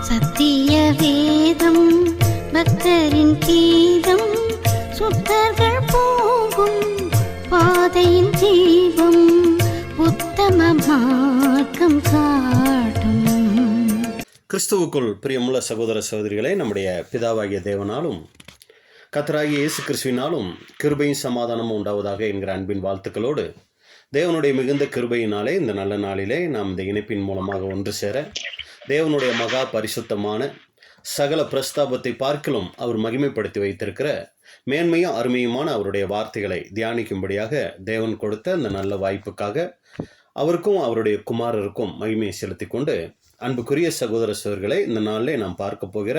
சத்திய வேதம் பக்தரின் கீதம், சுத்தர்கள் போகும் பாதையின் தீபம், உத்தம மார்க்கம் காட்டும். கிறிஸ்துவுக்குள் பிரியமுள்ள சகோதர சகோதரிகளை, நம்முடைய பிதாவாகிய தேவனாலும் கர்த்தராகிய இயேசு கிறிஸ்துவினாலும் கிருபையும் சமாதானமும் உண்டாவதாக என்கிற அன்பின் வாழ்த்துக்களோடு, தேவனுடைய மிகுந்த கிருபையினாலே இந்த நல்ல நாளிலே நாம் இந்த இணைப்பின் மூலமாக ஒன்று சேர, தேவனுடைய மகா பரிசுத்தமான சகல பிரஸ்தாபத்தை பார்க்கிலும் அவர் மகிமைப்படுத்தி வைத்திருக்கிற மேன்மையும் அருமையுமான அவருடைய வார்த்தைகளை தியானிக்கும்படியாக தேவன் கொடுத்த அந்த நல்ல வாய்ப்புக்காக அவருக்கும் அவருடைய குமாரருக்கும் மகிமையை செலுத்தி கொண்டு, அன்புக்குரிய சகோதர சகோதரிகளை, இந்த நாளிலே நாம் பார்க்க போகிற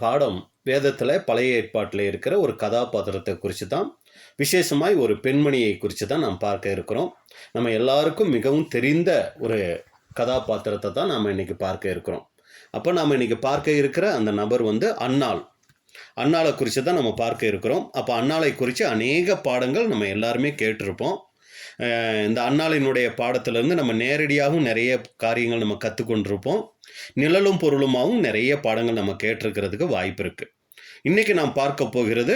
பாடம் வேதத்தில் பழைய ஏற்பாட்டில் இருக்கிற ஒரு கதாபாத்திரத்தை குறித்து தான், விசேஷமாய் ஒரு பெண்மணியை குறித்து தான் நாம் பார்க்க இருக்கிறோம். நம்ம எல்லாருக்கும் மிகவும் தெரிந்த ஒரு கதாபாத்திரத்தை தான் நாம் இன்னைக்கு பார்க்க இருக்கிறோம். அப்போ நாம் இன்னைக்கு பார்க்க இருக்கிற அந்த நபர் அன்னாளை குறித்து தான் நம்ம பார்க்க இருக்கிறோம். அப்போ அன்னாளை குறித்து அநேக பாடங்கள் நம்ம எல்லாருமே கேட்டிருப்போம். இந்த அன்னாளினுடைய பாடத்திலிருந்து நம்ம நேரடியாகவும் நிறைய காரியங்கள் நம்ம கற்றுக்கொண்டிருப்போம். நிழலும் பொருளுமாகவும் நிறைய பாடங்கள் நம்ம கேட்டிருக்கிறதுக்கு வாய்ப்பு இருக்குது. இன்றைக்கி நாம் பார்க்க போகிறது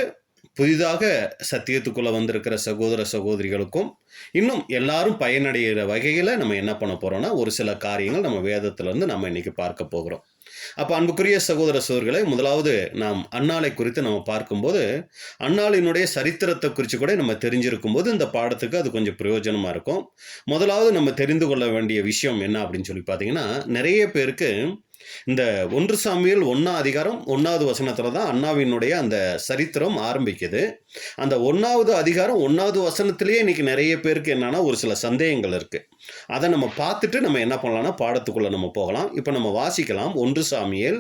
புதிதாக சத்தியத்துக்குள்ளே வந்திருக்கிற சகோதர சகோதரிகளுக்கும் இன்னும் எல்லாரும் பயனடைகிற வகையில் நம்ம என்ன பண்ண போகிறோம்னா, ஒரு சில காரியங்கள் நம்ம வேதத்திலேருந்து நம்ம இன்றைக்கி பார்க்க போகிறோம். அப்போ அன்புக்குரிய சகோதர சகோதரிகளை, முதலாவது நாம் அன்னாளை குறித்து நம்ம பார்க்கும்போது, அன்னாளினுடைய சரித்திரத்தை குறித்து கூட நம்ம தெரிஞ்சிருக்கும் போது இந்த பாடத்துக்கு அது கொஞ்சம் பிரயோஜனமாக இருக்கும். முதலாவது நம்ம தெரிந்து கொள்ள வேண்டிய விஷயம் என்ன அப்படின்னு சொல்லி பார்த்தீங்கன்னா, நிறைய பேருக்கு இந்த 1 சாமுவேல் 1 வசனத்தில் தான் அன்னாவினுடைய அந்த சரித்திரம் ஆரம்பிக்குது. அந்த 1 வசனத்திலேயே இன்னைக்கு நிறைய பேருக்கு என்னன்னா ஒரு சில சந்தேகங்கள் இருக்குது. அதை நம்ம பார்த்துட்டு நம்ம என்ன பண்ணலாம்னா பாடத்துக்குள்ளே நம்ம போகலாம். இப்போ நம்ம வாசிக்கலாம் 1 சாமுவேல்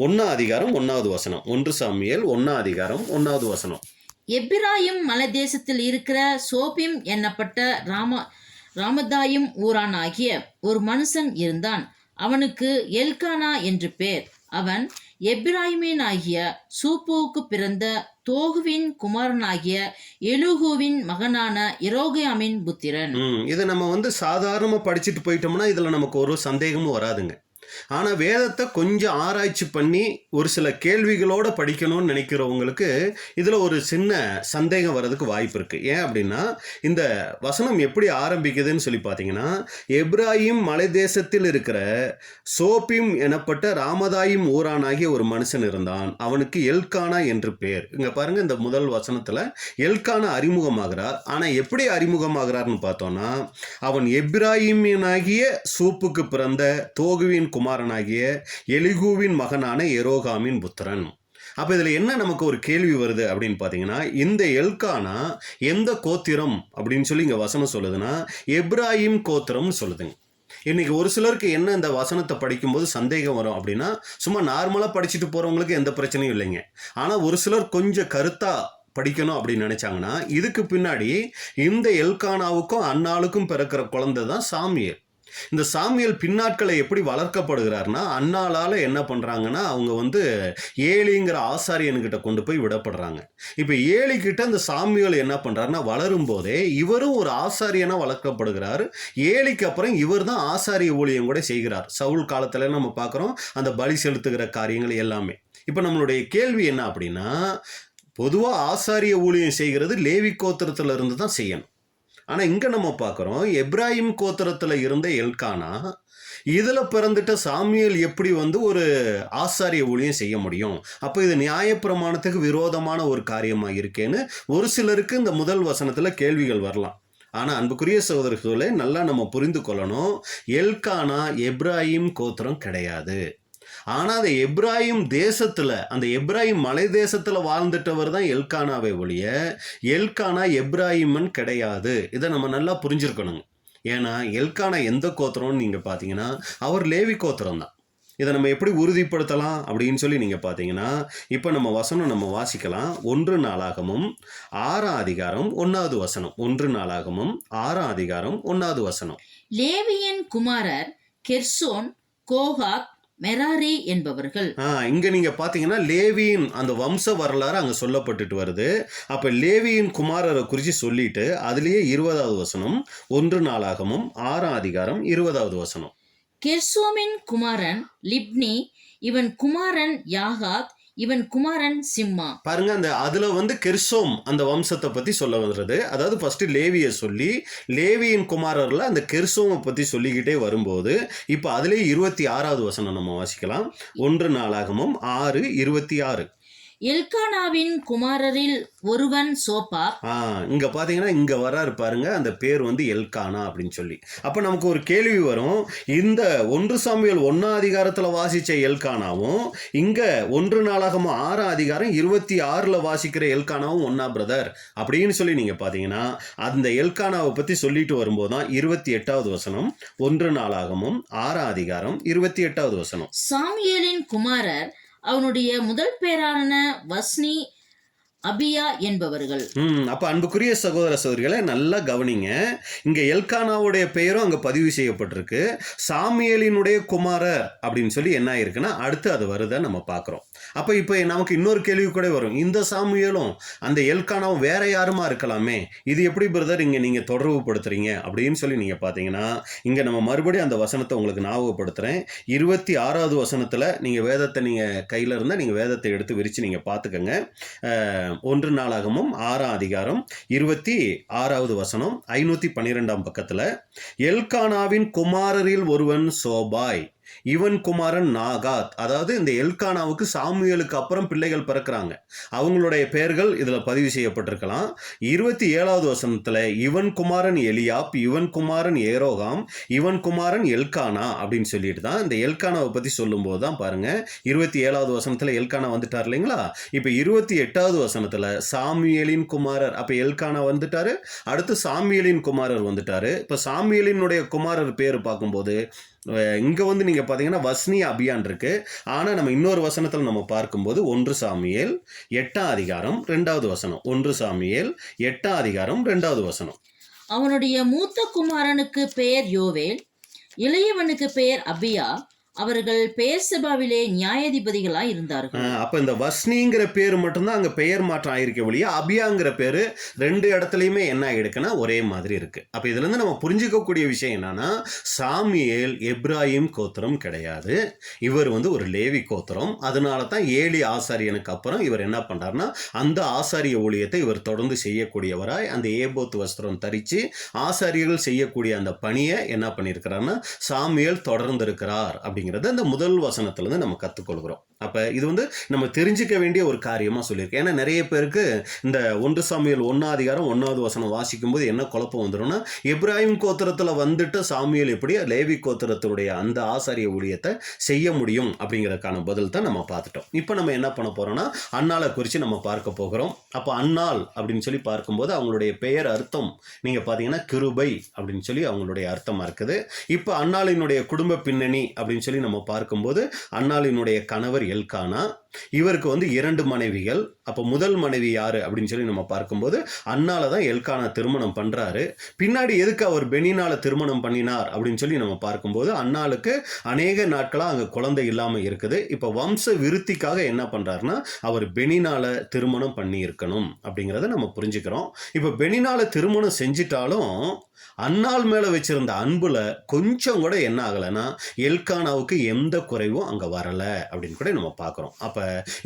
1 வசனம். 1 சாமுவேல் 1 வசனம். எப்பிராயிம் மலைதேசத்தில் இருக்கிற சோபிம் என்னப்பட்ட ராமதாயும் ஊரானாகிய ஒரு மனுஷன் இருந்தான். அவனுக்கு எல்கானா என்று பேர். அவன் எப்பிராயிமினாகிய சூப்புவுக்கு பிறந்த தோகுவின் குமாரனாகிய எலுகுவின் மகனான எரோகியாமின் புத்திரன். இதை நம்ம சாதாரணமாக படிச்சுட்டு போயிட்டோம்னா இதில் நமக்கு ஒரு சந்தேகமும் வராதுங்க. ஆனால் வேதத்தை கொஞ்சம் ஆராய்ச்சி பண்ணி ஒரு சில கேள்விகளோடு படிக்கணும்னு நினைக்கிறவங்களுக்கு இதில் ஒரு சின்ன சந்தேகம் வர்றதுக்கு வாய்ப்பு இருக்குது. ஏன் அப்படின்னா, இந்த வசனம் எப்படி ஆரம்பிக்குதுன்னு சொல்லி பார்த்தீங்கன்னா, எப்ராயிம் மலை தேசத்தில் இருக்கிற சோபிம் எனப்பட்ட ராமதாயும் ஊரானாகிய ஒரு மனுஷன் இருந்தான். அவனுக்கு எல்கானா என்று பேர். இங்கே பாருங்கள், இந்த முதல் வசனத்தில் எல்கானா அறிமுகமாகிறார். ஆனால் எப்படி அறிமுகமாகிறார்னு பார்த்தோன்னா, அவன் எப்ராயிமினாகிய சூப்புக்கு பிறந்த தோகுவின் குமாரனாகிய எலிகூவின் மகனான எரோகாமின் புத்திரன். அப்போ இதில் என்ன நமக்கு ஒரு கேள்வி வருது அப்படின்னு பார்த்தீங்கன்னா, இந்த எல்கானா எந்த கோத்திரம் அப்படின்னு சொல்லி இங்கே வசனம் சொல்லுதுன்னா, எப்ராயிம் கோத்திரம்னு சொல்லுதுங்க. இன்னைக்கு ஒரு சிலருக்கு என்ன இந்த வசனத்தை படிக்கும்போது சந்தேகம் வரும் அப்படின்னா, சும்மா நார்மலாக படிச்சுட்டு போகிறவங்களுக்கு எந்த பிரச்சனையும் இல்லைங்க. ஆனால் ஒரு சிலர் கொஞ்சம் கருத்தாக படிக்கணும் அப்படின்னு நினச்சாங்கன்னா, இதுக்கு பின்னாடி இந்த எல்கானாவுக்கும் அன்னாளுக்கும் பிறக்கிற குழந்தை தான் சாமுவேல். இந்த சாமுவேல் பின்னாட்களை எப்படி வளர்க்கப்படுகிறார்னா, அன்னாளால் என்ன பண்ணுறாங்கன்னா, அவங்க ஏலிங்கிற ஆசாரியன்கிட்ட கொண்டு போய் விடப்படுறாங்க. இப்போ ஏலிக்கிட்ட இந்த சாமுவேல் என்ன பண்ணுறாருன்னா, வளரும் போதே இவரும் ஒரு ஆசாரியனாக வளர்க்கப்படுகிறார். ஏலிக்கு அப்புறம் இவர் தான் ஆசாரிய ஊழியம் கூட செய்கிறார். சவுல் காலத்தில் நம்ம பார்க்குறோம் அந்த பலி செலுத்துகிற காரியங்கள் எல்லாமே. இப்போ நம்மளுடைய கேள்வி என்ன அப்படின்னா, பொதுவாக ஆசாரிய ஊழியம் செய்கிறது லேவி கோத்திரத்தில் இருந்து தான் செய்யணும். ஆனால் இங்கே நம்ம பார்க்குறோம், எப்ராயிம் கோத்திரத்தில் இருந்த எல்கானா இதில் பிறந்துட்ட சாமுவேல் எப்படி ஒரு ஆசாரிய ஊழியம் செய்ய முடியும்? அப்போ இது நியாயப்பிரமாணத்துக்கு விரோதமான ஒரு காரியமாக இருக்கேன்னு ஒரு சிலருக்கு இந்த முதல் வசனத்தில் கேள்விகள் வரலாம். ஆனால் அன்புக்குரிய சகோதரர்களே, நல்லா நம்ம புரிந்து கொள்ளணும், எல்கானா எப்ராயிம் கோத்திரம் கிடையாது. ஆனால் அந்த எப்ராயிம் தேசத்தில், அந்த எப்ராயிம் மலை தேசத்தில் வாழ்ந்துட்டவர் தான் எல்கானாவை ஒழிய எல்கானா எப்ராயிமன் கிடையாது. இதை நம்ம நல்லா புரிஞ்சிருக்கணுங்க. ஏன்னா எல்கானா எந்த கோத்திரம்னு நீங்கள் பார்த்தீங்கன்னா, அவர் லேவி கோத்திரம் தான். இதை நம்ம எப்படி உறுதிப்படுத்தலாம் அப்படின்னு சொல்லி நீங்கள் பார்த்தீங்கன்னா, இப்போ நம்ம வசனம் நம்ம வாசிக்கலாம். 1 நாளாகமும் 6 வசனம். 1 நாளாகமும் 6 வசனம். லேவியன் குமாரர் கெர்சோன், கோகாத், மெராரி என்பவர்கள். இங்க நீங்க பாத்தீங்கன்னா லேவியின் அந்த வம்ச வரலாறு அங்க சொல்லப்பட்டுட்டு வருது. அப்ப லேவியின் குமாரரை குறித்து சொல்லிட்டு அதுலயே 20வது வசனம் 1 நாளாகமும் 6 20வது வசனம். கெர்சோமின் குமாரன் லிப்னி, இவன் குமாரன் யாகாத், இவன் குமாரன் சிம்மா. பாருங்க, அதுல கெர்சோம் அந்த வம்சத்தை பத்தி சொல்ல வருது. அதாவது ஃபர்ஸ்ட் லேவியை சொல்லி லேவியின் குமாரர்ல அந்த கெர்சோமை பத்தி சொல்லிக்கிட்டே வரும்போது இப்ப அதுலயே 26வது வசனம் நம்ம வாசிக்கலாம். 1 நாளாகமம் 6:26. எல்கானாவின் குமாரரில் ஒருவன் சோப்பா. இங்க பாத்தீங்கன்னா இங்க வராரு பாருங்க, அந்த பேர் எல்கானா அப்படின்னு சொல்லி. அப்ப நமக்கு ஒரு கேள்வி வரும், இந்த 1 சாமுவேல் 1ஆம் அதிகாரத்துல வாசிச்ச எல்கானாவும் இங்க 1 நாளாகமம் 6ஆம் அதிகாரம் 26ல வாசிக்கிற எல்கானாவும் ஒன்னா பிரதர் அப்படின்னு சொல்லி நீங்க பாத்தீங்கன்னா அந்த எல்கானாவை பத்தி சொல்லிட்டு வரும்போதுதான் 28வது வசனம். 1 நாளாகமம் 6ஆம் அதிகாரம் 28வது வசனம். சாமுவேலின் குமாரர் அவனுடைய முதல் பேரான வஸ்னி, அபியா என்பவர்கள். அப்ப அன்புக்குரிய சகோதர சகோதரிகளை நல்லா கவனிங்க. இங்க எல்கானாவுடைய பெயரும் அங்க பதிவு செய்யப்பட்டிருக்கு. சாமுவேலினுடைய குமாரர் அப்படின்னு சொல்லி என்ன ஆயிருக்குன்னா அடுத்து அது வருத நம்ம பாக்குறோம். அப்ப இப்ப நமக்கு இன்னொரு கேள்வி கூட வரும், இந்த சாமுவேலும் அந்த எல்கானாவும் வேற யாருமா இருக்கலாமே, இது எப்படி பிரதர் இங்க நீங்க தொடர்பு படுத்துறீங்க அப்படின்னு சொல்லி நீங்க பாத்தீங்கன்னா இங்க நம்ம மறுபடியும் அந்த வசனத்தை உங்களுக்கு ஞாபகப்படுத்துறேன். 26வது வசனத்துல நீங்க வேதத்தை நீங்க கையில இருந்தா நீங்க வேதத்தை எடுத்து விரிச்சு நீங்க பாத்துக்கங்க. 1 நாளாகமம் 6ஆம் அதிகாரம் 26வது வசனம் 512ஆம் பக்கத்துல, எல்கானாவின் குமாரரில் ஒருவன் சோபாய், இவன் குமாரன் நாகாத். அதாவது இந்த எல்கானாவுக்கு சாமுவேலுக்கு அப்புறம் பிள்ளைகள் பிறக்கிறாங்க, அவங்களுடைய பெயர்கள் இதுல பதிவு செய்யப்பட்டிருக்கலாம். 27வது வசனத்துல இவன் குமாரன் எலியாப், இவன் குமாரன் ஏரோகாம், இவன் குமாரன் எல்கானா அப்படின்னு சொல்லிட்டு தான் இந்த எல்கானாவை பத்தி சொல்லும் போது தான் பாருங்க 27வது வசனத்துல எல்கானா வந்துட்டார் இல்லைங்களா. இப்ப 28வது வசனத்துல சாமுவேலின் குமாரர், அப்ப எல்கானா வந்துட்டாரு, அடுத்து சாமுவேலின் குமாரர் வந்துட்டாரு. இப்ப சாமுவேலினுடைய குமாரர் பேரு பார்க்கும்போது இங்க நீங்க பாத்தீங்கன்னா வஸ்னி, அபியான் இருக்கு. ஆனா நம்ம இன்னொரு வசனத்துல நம்ம பார்க்கும்போது 1 சாமுவேல் 8ஆம் அதிகாரம் 2வது வசனம். 1 சாமுவேல் 8ஆம் அதிகாரம் 2வது வசனம். அவனுடைய மூத்த குமாரனுக்கு பெயர் யோவேல், இளையவனுக்கு பெயர் அபியா. அவர்கள் பெயர்சபாவிலே நியாயாதிபதிகளாய் இருந்தார்கள். அப்ப இந்த வஸ்னிங்கிற பேரு மட்டும்தான் அங்க பெயர் மாற்றம் ஆயிருக்க வழியா அபியாங்கிற பேரு 2 இடத்துலயுமே என்ன ஆயிடுக்குன்னா ஒரே மாதிரி இருக்கு. அப்ப இதுல இருந்து நம்ம புரிஞ்சுக்கக்கூடிய விஷயம் என்னன்னா, சாமுவேல் எப்ராஹிம் கோத்திரம் கிடையாது, இவர் ஒரு லேவி கோத்திரம். அதனால தான் ஏலி ஆசாரியனுக்கு அப்புறம் இவர் என்ன பண்றாருன்னா அந்த ஆசாரிய ஊழியத்தை இவர் தொடர்ந்து செய்யக்கூடியவராய் அந்த ஏபோத் வஸ்திரம் தரிச்சு ஆசாரியர்கள் செய்யக்கூடிய அந்த பணியை என்ன பண்ணியிருக்கிறாருன்னா சாமுவேல் தொடர்ந்து இருக்கிறார் அப்படிங்கிறத அந்த முதல் வசனத்துல இருந்து நம்ம கத்துக்கொள்கிறோம். அப்ப இது நம்ம தெரிஞ்சுக்க வேண்டிய ஒரு காரியமா சொல்லியிருக்கேன். ஏன்னா நிறைய பேருக்கு இந்த 1 சாமுவேல் 1ஆம் அதிகாரம் 1வது வசனம் வாசிக்கும் போது என்ன குழப்பம் வந்துடும்னா, எப்ராஹிம் கோத்திரத்துல வந்துட்டு சாமுவேல் எப்படி லேவி கோத்திரத்துடைய அந்த ஆசாரிய ஊழியத்தை செய்ய முடியும் அப்படிங்கிறதுக்கான பதில் தான் நம்ம பார்த்துட்டோம். இப்போ நம்ம என்ன பண்ண போறோம்னா அன்னாளை குறித்து நம்ம பார்க்க போகிறோம். அப்போ அன்னாள் அப்படின்னு சொல்லி பார்க்கும்போது அவங்களுடைய பெயர் அர்த்தம் நீங்க பார்த்தீங்கன்னா கிருபை அப்படின்னு சொல்லி அவங்களுடைய அர்த்தமா இருக்குது. இப்போ அன்னாளினுடைய குடும்ப பின்னணி அப்படின்னு சொல்லி நம்ம பார்க்கும்போது அன்னாளினுடைய கணவர் எல்கானா, இவருக்கு 2 மனைவிகள். அப்போ முதல் மனைவி யாரு அப்படின்னு சொல்லி நம்ம பார்க்கும்போது அன்னால தான் எல்கானா திருமணம் பண்றாரு. பின்னாடி எதுக்கு அவர் பெனினால திருமணம் பண்ணினார் அப்படின்னு சொல்லி நம்ம பார்க்கும்போது அன்னாளுக்கு அநேக நாட்களா அங்க குழந்தை இல்லாம இருக்குது. இப்ப வம்ச விருத்திக்காக என்ன பண்றாருன்னா அவர் பெனினால திருமணம் பண்ணி இருக்கணும் அப்படிங்கிறத நம்ம புரிஞ்சுக்கிறோம். இப்ப பெனினால திருமணம் செஞ்சிட்டாலும் அன்னாள் மேல வச்சிருந்த அன்புல கொஞ்சம் கூட என்ன ஆகலைன்னா எல்கானாவுக்கு எந்த குறைவும் அங்க வரல அப்படின்னு கூட நம்ம பார்க்கிறோம். அப்ப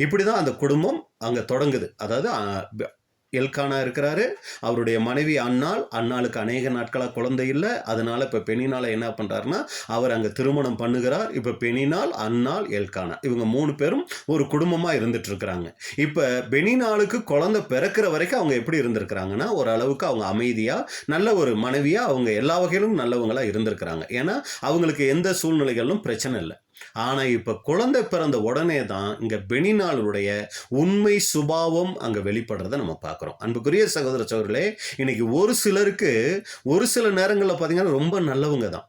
இப்படிதான் அந்த குடும்பம் அங்க தொடங்குது. அதாவது எல்கானா இருக்கிறாரு, அவருடைய மனைவி அன்னாள், அன்னாளுக்கு அநேக நாட்களாக குழந்தை இல்லை. அதனால இப்போ பெனினால என்ன பண்ணுறாருன்னா அவர் அங்கே திருமணம் பண்ணுகிறார். இப்போ பெனினாள், அன்னாள், எல்கானா இவங்க 3 பேரும் ஒரு குடும்பமாக இருந்துட்டு இருக்கிறாங்க. இப்போ பெனினாளுக்கு குழந்தை பிறக்கிற வரைக்கும் அவங்க எப்படி இருந்திருக்கிறாங்கன்னா ஓரளவுக்கு அவங்க அமைதியாக நல்ல ஒரு மனைவியாக அவங்க எல்லா வகையிலும் நல்லவங்களாக இருந்திருக்கிறாங்க. ஏன்னா அவங்களுக்கு எந்த சூழ்நிலைகளிலும் பிரச்சனை இல்லை. ஆனா இப்ப குழந்தை பிறந்த உடனே தான் இங்க பெனினாளுடைய உண்மை சுபாவம் அங்க வெளிப்படுறத நம்ம பார்க்கிறோம். அன்புக்குரிய சகோதர சகோதரர்களே, இன்னைக்கு ஒரு சிலருக்கு ஒரு சில நேரங்கள்ல பாத்தீங்கன்னா ரொம்ப நல்லவங்க தான்,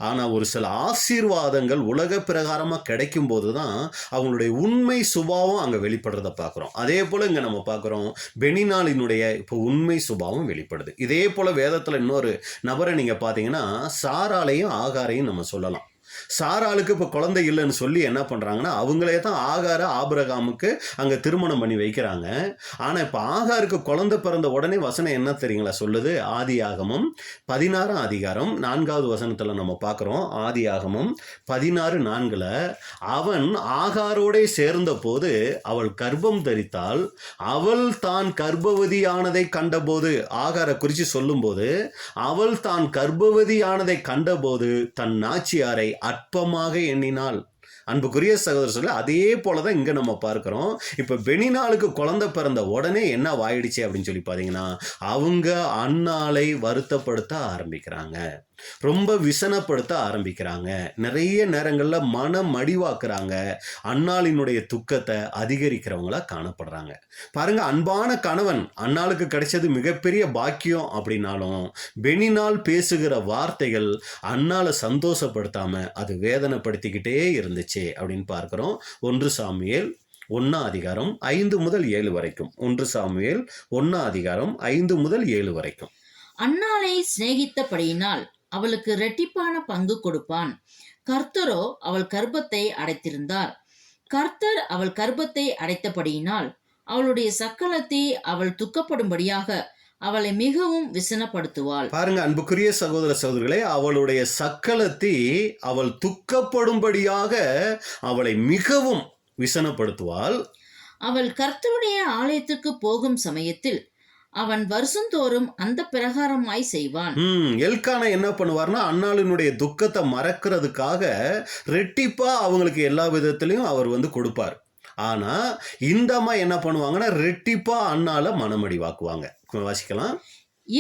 ஆனா ஒரு சில ஆசீர்வாதங்கள் உலக பிரகாரமா கிடைக்கும் போதுதான் அவங்களுடைய உண்மை சுபாவம் அங்க வெளிப்படுறத பார்க்கிறோம். அதே போல இங்க நம்ம பார்க்கிறோம் பெனினாளினுடைய இப்போ உண்மை சுபாவம் வெளிப்படுது. இதே போல வேதத்துல இன்னொரு நபரை நீங்க பாத்தீங்கன்னா சாராளையும் ஆகாரையும் நம்ம சொல்லலாம். சாராளுக்கு இப்போ குழந்தை இல்லைன்னு சொல்லி என்ன பண்ணுறாங்கன்னா அவங்களே தான் ஆபிரகாமுக்கு அங்கே திருமணம் பண்ணி வைக்கிறாங்க. ஆனால் இப்போ ஆகாருக்கு குழந்தை பிறந்த உடனே வசனம் என்ன தெரியுங்களா சொல்லுது? ஆதியாகமம் 16ஆம் அதிகாரம் 4வது வசனத்தில் நம்ம பார்க்குறோம். ஆதியாகமம் 16:4 அவன் ஆகாரோடே சேர்ந்த போது அவள் கர்ப்பம் தரித்தாள். அவள் தான் கர்ப்பவதியானதை கண்டபோது, ஆகாரை குறித்து சொல்லும்போது, அவள் தான் கர்ப்பவதியானதை கண்டபோது தன் நாச்சியாரை அற்பமாக எண்ணினாள். அன்புக்குரிய சகோதரர்களே, அதே போலதான் இங்க நம்ம பார்க்கிறோம். இப்ப பெனினாளுக்கு குழந்தை பிறந்த உடனே என்ன ஆயிடுச்சு அப்படின்னு சொல்லி பாத்தீங்கன்னா, அவங்க அன்னாளை வருத்தப்படுத்த ஆரம்பிக்கிறாங்க, ரொம்ப விசனப்படுத்த ஆரம்பிக்கிறாங்க, நிறைய நேரங்கள்ல மனம் மடிவாக்குறாங்க, அன்னாளினுடைய துக்கத்தை அதிகரிக்கிறவங்களா காணப்படுறாங்க. பாருங்க, அன்பான கணவன் அன்னாளுக்கு கிடைச்சது மிகப்பெரிய பாக்கியம் அப்படின்னாலும் பெனினால் பேசுகிற வார்த்தைகள் அன்னாளை சந்தோஷப்படுத்தாம அது வேதனைப்படுத்திக்கிட்டே இருந்துச்சு அப்படின்னு பார்க்கிறோம். 1 சாமுவேல் 1 அதிகாரம் 5 முதல் 7 வரைக்கும். 1 சாமுவேல் 1 அதிகாரம் 5 முதல் 7 வரைக்கும். அன்னாளை சிநேகித்தபடியினால் அவளுக்கு இரட்டிப்பான பங்கு கொடுப்பான். கர்த்தரோ அவள் கர்ப்பத்தை அடைத்திருந்தார். கர்த்தர் அவள் கர்ப்பத்தை அடைத்தபடியினால் அவளுடைய சக்கலத்தை அவள் துக்கப்படும்படியாக அவளை மிகவும் விசனப்படுத்துவாள். பாருங்க அன்புக்குரிய சகோதர சகோதரிகளே, அவளுடைய சக்கலத்தை அவள் துக்கப்படும்படியாக அவளை மிகவும் விசனப்படுத்துவாள். அவள் கர்த்தருடைய ஆலயத்துக்கு போகும் சமயத்தில் அவன் வருஷந்தோறும் அந்த பிரகாரமாய் செய்வான். எல்கானா என்ன பண்ணுவார்னா, அன்னாளினுடைய துக்கத்தை மறக்கிறதுக்காக ரெட்டிப்பா அவங்களுக்கு எல்லா விதத்திலையும் அவர் கொடுப்பார். ஆனா இந்த அம்மா என்ன பண்ணுவாங்கன்னா, ரெட்டிப்பா அன்னால மனமடி வாக்குவாங்க. வாசிக்கலாம்.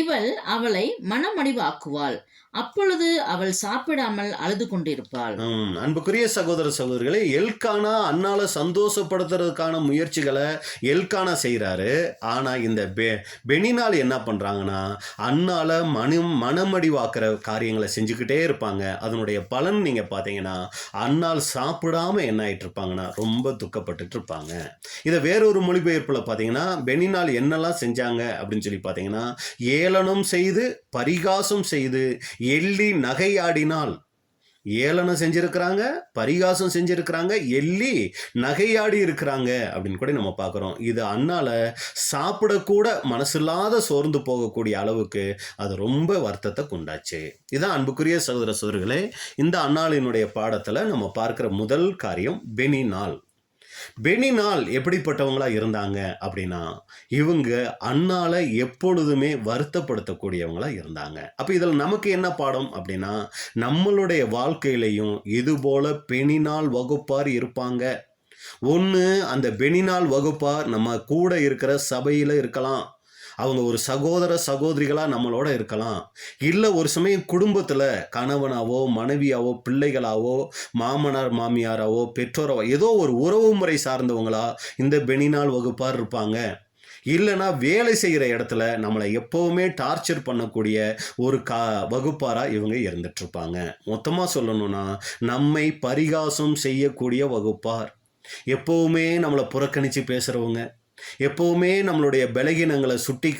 இவள் அவளை மனமடிவாக்குவாள். அப்பொழுது அவள் சாப்பிடாமல் அழுது கொண்டிருப்பாள். அன்புக்குரிய சகோதர சகோதரிகளே, எல்கானா அன்னால சந்தோஷப்படுத்துறதுக்கான முயற்சிகளை எல்கானா செய்யறாரு. ஆனா இந்த பெனினால் என்ன பண்றாங்கன்னா, அன்னால மனமடி வாக்குற காரியங்களை செஞ்சுக்கிட்டே இருப்பாங்க. அதனுடைய பலன் நீங்க பாத்தீங்கன்னா, அன்னால் சாப்பிடாம என்ன ஆயிட்டு இருப்பாங்கன்னா ரொம்ப துக்கப்பட்டு இருப்பாங்க. இதை வேறொரு மொழிபெயர்ப்புல பாத்தீங்கன்னா, பெனினால் என்னெல்லாம் செஞ்சாங்க அப்படின்னு சொல்லி பாத்தீங்கன்னா, ஏளனம் செய்து பரிகாசம் செய்து எள்ளி நகையாடினால். ஏளனம் செஞ்சிருக்கிறாங்க, பரிகாசம் செஞ்சிருக்கிறாங்க, எள்ளி நகையாடி இருக்கிறாங்க அப்படின்னு கூட நம்ம பார்க்குறோம். இது அன்னால சாப்பிடக்கூட மனசில்லாத சோர்ந்து போகக்கூடிய அளவுக்கு அது ரொம்ப வருத்தத்தை கொண்டாச்சு. இதுதான் அன்புக்குரிய சகோதர சகோதரிகளே, இந்த அன்னாளினுடைய பாடத்துல நம்ம பார்க்கிற முதல் காரியம் பெனினால். பெனினால் எப்படிப்பட்டவங்களா இருந்தாங்க அப்படின்னா, இவங்க அன்னால எப்பொழுதுமே வருத்தப்படுத்தக்கூடியவங்களா இருந்தாங்க. அப்ப இதில் நமக்கு என்ன பாடம் அப்படின்னா, நம்மளுடைய வாழ்க்கையிலையும் இது போல பெனினால் வகுப்பார் இருப்பாங்க. ஒன்று, அந்த பெனினால் வகுப்பார் நம்ம கூட இருக்கிற சபையில இருக்கலாம், அவங்க ஒரு சகோதர சகோதரிகளாக நம்மளோட இருக்கலாம், இல்லை ஒரு சமயம் குடும்பத்தில் கணவனாவோ மனைவியாவோ பிள்ளைகளாவோ மாமனார் மாமியாராவோ பெற்றோராவோ ஏதோ ஒரு உறவு முறை சார்ந்தவங்களா இந்த பெனினால் வகுப்பார் இருப்பாங்க. இல்லைனா வேலை செய்கிற இடத்துல நம்மளை எப்போவுமே டார்ச்சர் பண்ணக்கூடிய ஒரு வகுப்பாராக இவங்க இருந்துட்டு இருப்பாங்க. மொத்தமாக சொல்லணும்னா, நம்மை பரிகாசம் செய்யக்கூடிய வகுப்பார், எப்போவுமே நம்மளை புறக்கணித்து பேசுகிறவங்க, எப்போவுமே நம்மளுடைய பலகீனங்களை சுட்டி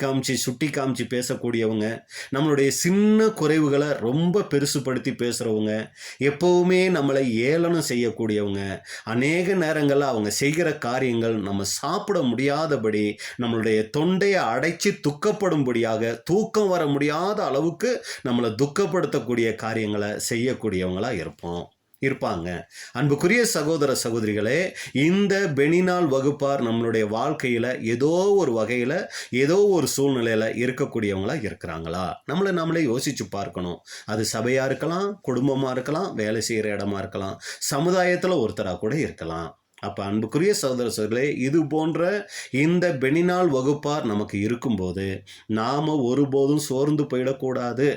காமிச்சு பேசக்கூடியவங்க, நம்மளுடைய சின்ன குறைவுகளை ரொம்ப பெருசுப்படுத்தி பேசுகிறவங்க, எப்போவுமே நம்மளை ஏளனம் செய்யக்கூடியவங்க, அநேக நேரங்களில் அவங்க செய்கிற காரியங்கள் நம்ம சாப்பிட முடியாதபடி நம்மளுடைய தொண்டையை அடைச்சி துக்கப்படும்படியாக தூக்கம் வர முடியாத அளவுக்கு நம்மளை துக்கப்படுத்தக்கூடிய காரியங்களை செய்யக்கூடியவங்களாக இருப்பாங்க. அன்புக்குரிய சகோதர சகோதரிகளே, இந்த பெனினால் வகுப்பார் நம்மளுடைய வாழ்க்கையில் ஏதோ ஒரு வகையில் ஏதோ ஒரு சூழ்நிலையில் இருக்கக்கூடியவங்களா இருக்கிறாங்களா? நம்மளே யோசிச்சு பார்க்கணும். அது சபையாக இருக்கலாம், குடும்பமாக இருக்கலாம், வேலை செய்கிற இடமா இருக்கலாம், சமுதாயத்தில் ஒருத்தராக கூட இருக்கலாம். அப்போ அன்புக்குரிய சகோதர சகோதரர்களே, இது போன்ற இந்த பெனினால் வகுப்பார் நமக்கு இருக்கும்போது நாம் ஒருபோதும் சோர்ந்து போயிடக்கூடாது.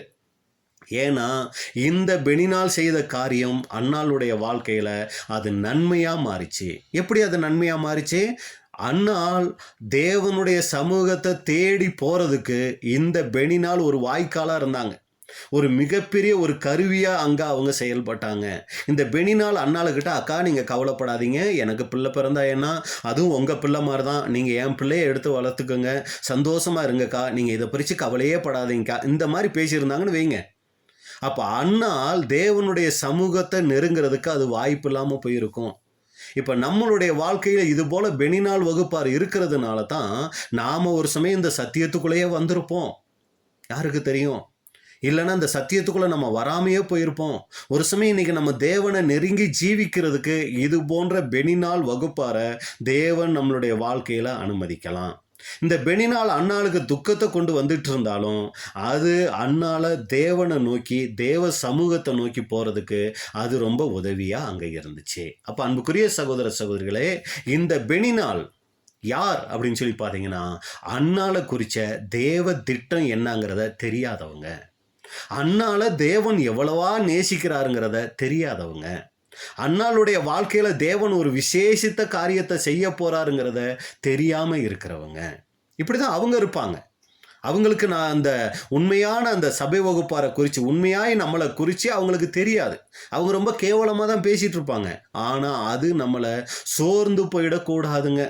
ஏன்னா இந்த பெனினால் செய்த காரியம் அன்னாளுடைய வாழ்க்கையில் அது நன்மையாக மாறிச்சு. எப்படி அது நன்மையாக மாறிச்சு? அன்னாள் தேவனுடைய சமூகத்தை தேடி போகிறதுக்கு இந்த பெனினால் ஒரு வாய்க்காலாக இருந்தாங்க, ஒரு மிகப்பெரிய ஒரு கருவியாக அங்கே அவங்க செயல்பட்டாங்க. இந்த பெனினால் அன்னாளுக்கிட்ட, அக்கா நீங்கள் கவலைப்படாதீங்க, எனக்கு பிள்ளை பிறந்தா ஏன்னா அதுவும் உங்கள் பிள்ளை மாதிரி தான், நீங்கள் என் பிள்ளையை எடுத்து வளர்த்துக்கோங்க, சந்தோஷமாக இருங்கக்கா, நீங்கள் இதை பிரித்து கவலையே படாதீங்கக்கா, இந்த மாதிரி பேசியிருந்தாங்கன்னு வைங்க. அப்போ அன்னால் தேவனுடைய சமூகத்தை நெருங்கிறதுக்கு அது வாய்ப்பு இல்லாமல் போயிருக்கும். இப்போ நம்மளுடைய வாழ்க்கையில் இது போல பெனினால் வகுப்பார் இருக்கிறதுனால தான் நாம் ஒரு சமயம் இந்த சத்தியத்துக்குள்ளேயே வந்திருப்போம். யாருக்கு தெரியும்? இல்லைன்னா இந்த சத்தியத்துக்குள்ளே நம்ம வராமையே போயிருப்போம். ஒரு சமயம் இன்னைக்கு நம்ம தேவனை நெருங்கி ஜீவிக்கிறதுக்கு இது போன்ற பெனினால் வகுப்பாரை தேவன் நம்மளுடைய வாழ்க்கையில் அனுமதிக்கலாம். இந்த பெனினால் அன்னாளுக்கு துக்கத்தை கொண்டு வந்துட்டு இருந்தாலும் அது அன்னால தேவனை நோக்கி தேவ சமூகத்தை நோக்கி போறதுக்கு அது ரொம்ப உதவியா அங்க இருந்துச்சு. அப்ப அன்புக்குரிய சகோதர சகோதரிகளே, இந்த பெனினால் யார் அப்படின்னு சொல்லி பார்த்தீங்கன்னா, அன்னால குறிச்ச தேவ திட்டம் என்னங்கிறத தெரியாதவங்க, அன்னால தேவன் எவ்வளவா நேசிக்கிறாருங்கிறத தெரியாதவங்க, அன்னாளுடைய வாழ்க்கையில தேவன் ஒரு விசேஷித்த காரியத்தை செய்ய போறாருங்கிறத தெரியாம இருக்கிறவங்க, இப்படிதான் அவங்க இருப்பாங்க. அவங்களுக்கு நான் அந்த உண்மையான அந்த சபை வகுப்பாரை குறித்து உண்மையாய் நம்மளை குறித்து அவங்களுக்கு தெரியாது. அவங்க ரொம்ப கேவலமாக தான் பேசிட்டு இருப்பாங்க. ஆனால் அது நம்மளை சோர்ந்து போயிடக்கூடாதுங்க.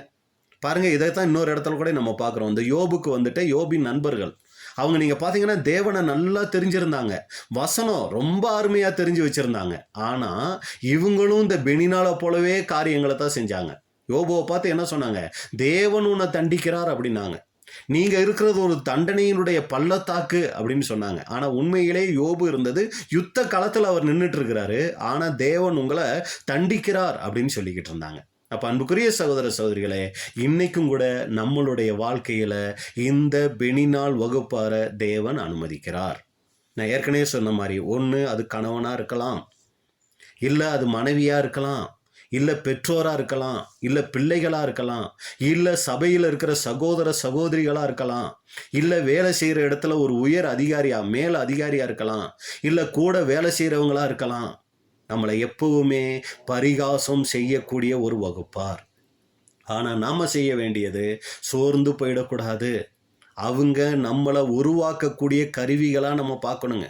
பாருங்க, இதைத்தான் இன்னொரு இடத்துல கூட நம்ம பார்க்குறோம். இந்த யோபுக்கு வந்துட்டு யோபின் நண்பர்கள் அவங்க நீங்கள் பார்த்தீங்கன்னா தேவனை நல்லா தெரிஞ்சிருந்தாங்க, வசனம் ரொம்ப அருமையாக தெரிஞ்சு வச்சுருந்தாங்க. ஆனால் இவங்களும் இந்த பெனினாலை போலவே காரியங்களை தான் செஞ்சாங்க. யோபுவை பார்த்து என்ன சொன்னாங்க? தேவன் உன்னை தண்டிக்கிறார் அப்படின்னாங்க. நீங்கள் இருக்கிறது ஒரு தண்டனையினுடைய பள்ளத்தாக்கு அப்படின்னு சொன்னாங்க. ஆனால் உண்மையிலே யோபு இருந்தது யுத்த களத்தில் அவர் நின்றுட்டு இருக்கிறாரு. ஆனால் தேவன் உங்களை தண்டிக்கிறார் அப்படின்னு சொல்லிக்கிட்டு இருந்தாங்க. அப்போ அன்புக்குரிய சகோதர சகோதரிகளே, இன்னைக்கும் கூட நம்மளுடைய வாழ்க்கையில் இந்த பெனினால் வகுப்பாரை தேவன் அனுமதிக்கிறார். நான் ஏற்கனவே சொன்ன மாதிரி, ஒன்று அது கணவனாக இருக்கலாம், இல்லை அது மனைவியாக இருக்கலாம், இல்லை பெற்றோராக இருக்கலாம், இல்லை பிள்ளைகளாக இருக்கலாம், இல்லை சபையில் இருக்கிற சகோதர சகோதரிகளாக இருக்கலாம், இல்லை வேலை செய்கிற இடத்துல ஒரு உயர் அதிகாரியாக மேல் அதிகாரியாக இருக்கலாம், இல்லை கூட வேலை செய்கிறவங்களா இருக்கலாம். நம்மளை எப்பவுமே பரிகாசம் செய்யக்கூடிய ஒரு வகுப்பார். ஆனால் நாம் செய்ய வேண்டியது சோர்ந்து போயிடக்கூடாது. அவங்க நம்மளை உருவாக்கக்கூடிய கருவிகளாக நம்ம பார்க்கணுங்க.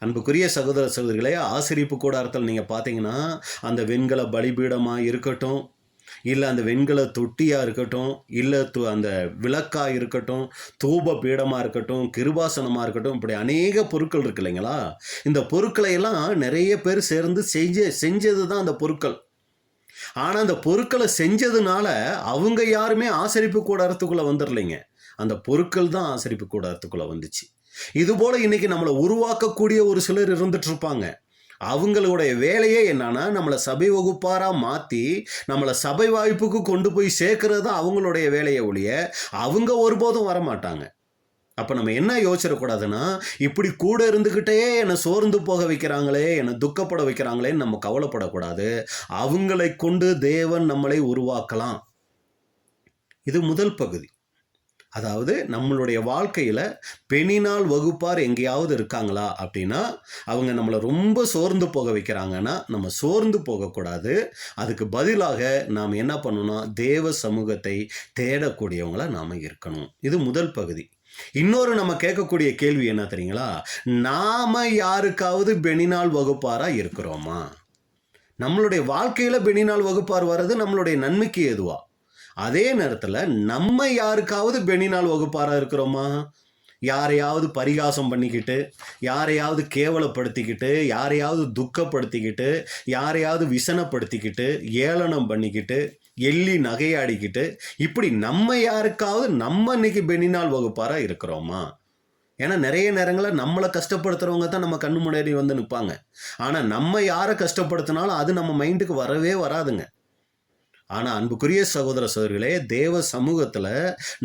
அன்புக்குரிய சகோதர சகோதரிகளே, ஆசிரிப்பு கூடாரத்தில் நீங்கள் பார்த்தீங்கன்னா அந்த வெண்கல பலிபீடமாக இருக்கட்டும், இல்லை அந்த வெண்கல தொட்டியாக இருக்கட்டும், இல்லை அந்த விளக்காக இருக்கட்டும், தூப பீடமாக இருக்கட்டும், கிருபாசனமாக இருக்கட்டும், இப்படி அநேக பொருட்கள் இருக்கு இல்லைங்களா? இந்த பொருட்களை எல்லாம் நிறைய பேர் சேர்ந்து செஞ்சது தான் அந்த பொருட்கள். ஆனால் அந்த பொருட்களை செஞ்சதுனால அவங்க யாருமே ஆசரிப்பு கூடாரத்துக்குள்ளே வந்துடலைங்க. அந்த பொருட்கள் தான் ஆசரிப்பு கூடாரத்துக்குள்ளே வந்துச்சு. இதுபோல் இன்னைக்கு நம்மளை உருவாக்கக்கூடிய ஒரு சிலர் இருந்துட்டு இருப்பாங்க. அவங்களுடைய வேலையே என்னன்னா, நம்மளை சபை வகுப்பாராக மாற்றி நம்மளை சபை வாய்ப்புக்கு கொண்டு போய் சேர்க்கறது தான் அவங்களுடைய வேலையை ஒழிய அவங்க ஒருபோதும் வரமாட்டாங்க. அப்போ நம்ம என்ன யோசிச்சிடக்கூடாதுன்னா, இப்படி கூட இருந்துக்கிட்டே என்னை சோர்ந்து போக வைக்கிறாங்களே, என்னை துக்கப்பட வைக்கிறாங்களேன்னு நம்ம கவலைப்படக்கூடாது. அவங்களை கொண்டு தேவன் நம்மளை உருவாக்கலாம். இது முதல் பகுதி. அதாவது நம்மளுடைய வாழ்க்கையில் பெனினால் வகுப்பார் எங்கேயாவது இருக்காங்களா அப்படின்னா, அவங்க நம்மளை ரொம்ப சோர்ந்து போக வைக்கிறாங்கன்னா நம்ம சோர்ந்து போகக்கூடாது. அதுக்கு பதிலாக நாம் என்ன பண்ணணும்னா, தேவ சமூகத்தை தேடக்கூடியவங்களா நாம் இருக்கணும். இது முதல் பகுதி. இன்னொரு நம்ம கேட்கக்கூடிய கேள்வி என்ன தெரியுங்களா? நாம் யாருக்காவது பெனினால் வகுப்பாராக இருக்கிறோமா? நம்மளுடைய வாழ்க்கையில் பெனினால் வகுப்பார் வர்றது நம்மளுடைய நன்மைக்கு ஏதுவா? அதே நேரத்தில் நம்ம யாருக்காவது பெனினால் வகுப்பாராக இருக்கிறோமா? யாரையாவது பரிகாசம் பண்ணிக்கிட்டு, யாரையாவது கேவலப்படுத்திக்கிட்டு, யாரையாவது துக்கப்படுத்திக்கிட்டு, யாரையாவது விசனப்படுத்திக்கிட்டு, ஏளனம் பண்ணிக்கிட்டு, எள்ளி நகையாடிக்கிட்டு, இப்படி நம்ம யாருக்காவது நம்ம இன்னைக்கு பெனினால் வகுப்பாராக இருக்கிறோமா? ஏன்னா நிறைய நேரங்களில் நம்மளை கஷ்டப்படுத்துகிறவங்க தான் நம்ம கண்ணு முன்னாடி வந்து நிற்பாங்க. ஆனால் நம்ம யாரை கஷ்டப்படுத்தினாலும் அது நம்ம மைண்டுக்கு வரவே வராதுங்க. ஆனால் அன்புக்குரிய சகோதர சகோதரிகளே, தேவ சமூகத்தில்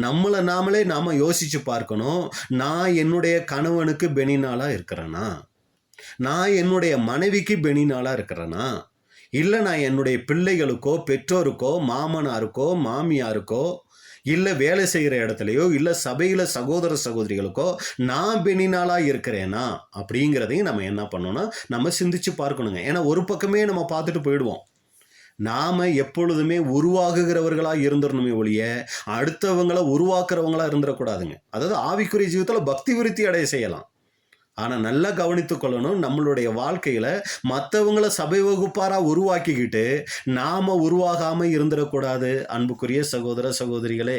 நம்மளை நாம் யோசித்து பார்க்கணும். நான் என்னுடைய கணவனுக்கு பெனினாலாக இருக்கிறேனா? நான் என்னுடைய மனைவிக்கு பெனினாலாக இருக்கிறேனா? இல்லை நான் என்னுடைய பிள்ளைகளுக்கோ பெற்றோருக்கோ மாமனாருக்கோ மாமியாருக்கோ இல்லை வேலை செய்கிற இடத்துலையோ இல்லை சபையில் சகோதர சகோதரிகளுக்கோ நான் பெனினாலாக இருக்கிறேனா அப்படிங்கிறதையும் நம்ம என்ன பண்ணோன்னா நம்ம சிந்திச்சு பார்க்கணுங்க. ஏன்னா ஒரு பக்கமே நம்ம பார்த்துட்டு போயிடுவோம். நாம் எப்பொழுதுமே உருவாகுகிறவர்களாக இருந்துடணுமே ஒழிய அடுத்தவங்களை உருவாக்குறவங்களா இருந்துடக்கூடாதுங்க. அதாவது ஆவிக்குரிய ஜீவிதத்தில் பக்தி விருத்தி அடைய செய்யலாம். ஆனால் நல்லா கவனித்து கொள்ளணும், நம்மளுடைய வாழ்க்கையில் மற்றவங்கள சபை வகுப்பாராக உருவாக்கிக்கிட்டு நாம் உருவாகாமல் இருந்துடக்கூடாது அன்புக்குரிய சகோதர சகோதரிகளே.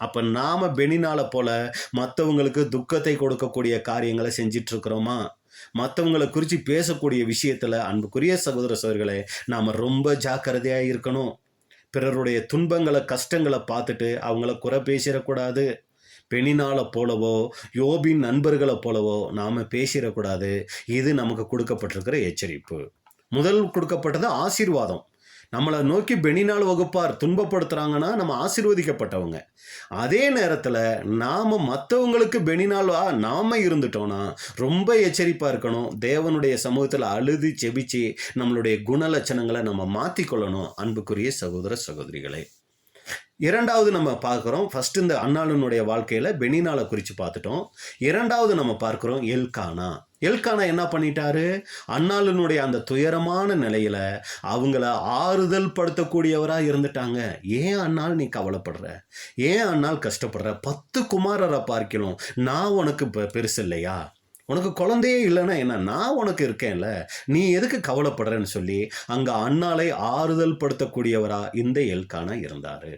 அப்போ நாம் பெனினால போல மற்றவங்களுக்கு துக்கத்தை கொடுக்கக்கூடிய காரியங்களை செஞ்சிட்ருக்கிறோமா? மற்றவங்களை குறித்து பேசக்கூடிய விஷயத்தில் அன்புக்குரிய சகோதர சகோதரிகளே நாம் ரொம்ப ஜாக்கிரதையாக இருக்கணும். பிறருடைய துன்பங்களை கஷ்டங்களை பார்த்துட்டு அவங்கள குறை பேசிடக்கூடாது. பெணினாலை போலவோ யோபின் நண்பர்களை போலவோ நாம் பேசிடக்கூடாது. இது நமக்கு கொடுக்கப்பட்டிருக்கிற எச்சரிப்பு. முதல் கொடுக்கப்பட்டது ஆசீர்வாதம். நம்மளை நோக்கி பெணினால் வகுப்பார் துன்பப்படுத்துகிறாங்கன்னா நம்ம ஆசீர்வதிக்கப்பட்டவங்க. அதே நேரத்தில் நாம் மற்றவங்களுக்கு பெணினால்வா நாம் இருந்துட்டோன்னா ரொம்ப எச்சரிப்பாக இருக்கணும். தேவனுடைய சமூகத்தில் அழுது செபிச்சு நம்மளுடைய குணலட்சணங்களை நம்ம மாற்றிக்கொள்ளணும். அன்புக்குரிய சகோதர சகோதரிகளே, இரண்டாவது நம்ம பார்க்குறோம். ஃபர்ஸ்ட் இந்த அன்னாளுடைய வாழ்க்கையில் பெனினாலை குறித்து பார்த்துட்டோம். இரண்டாவது நம்ம பார்க்குறோம் எல்கானா. எல்கானா என்ன பண்ணிட்டாரு? அன்னாளுடைய அந்த துயரமான நிலையில அவங்கள ஆறுதல் படுத்தக்கூடியவராக இருந்துட்டாங்க. ஏன் அன்னாள் நீ கவலைப்படுற, ஏன் அன்னாள் கஷ்டப்படுற, 10 குமாரரை பார்க்கலாம், நான் உனக்கு பெருசு இல்லையா, உனக்கு குழந்தையே இல்லைன்னா என்ன, நான் உனக்கு இருக்கேன்ல, நீ எதுக்கு கவலைப்படுறேன்னு சொல்லி அங்கே அன்னாளை ஆறுதல் படுத்தக்கூடியவரா இந்த எல்கானா இருந்தார்.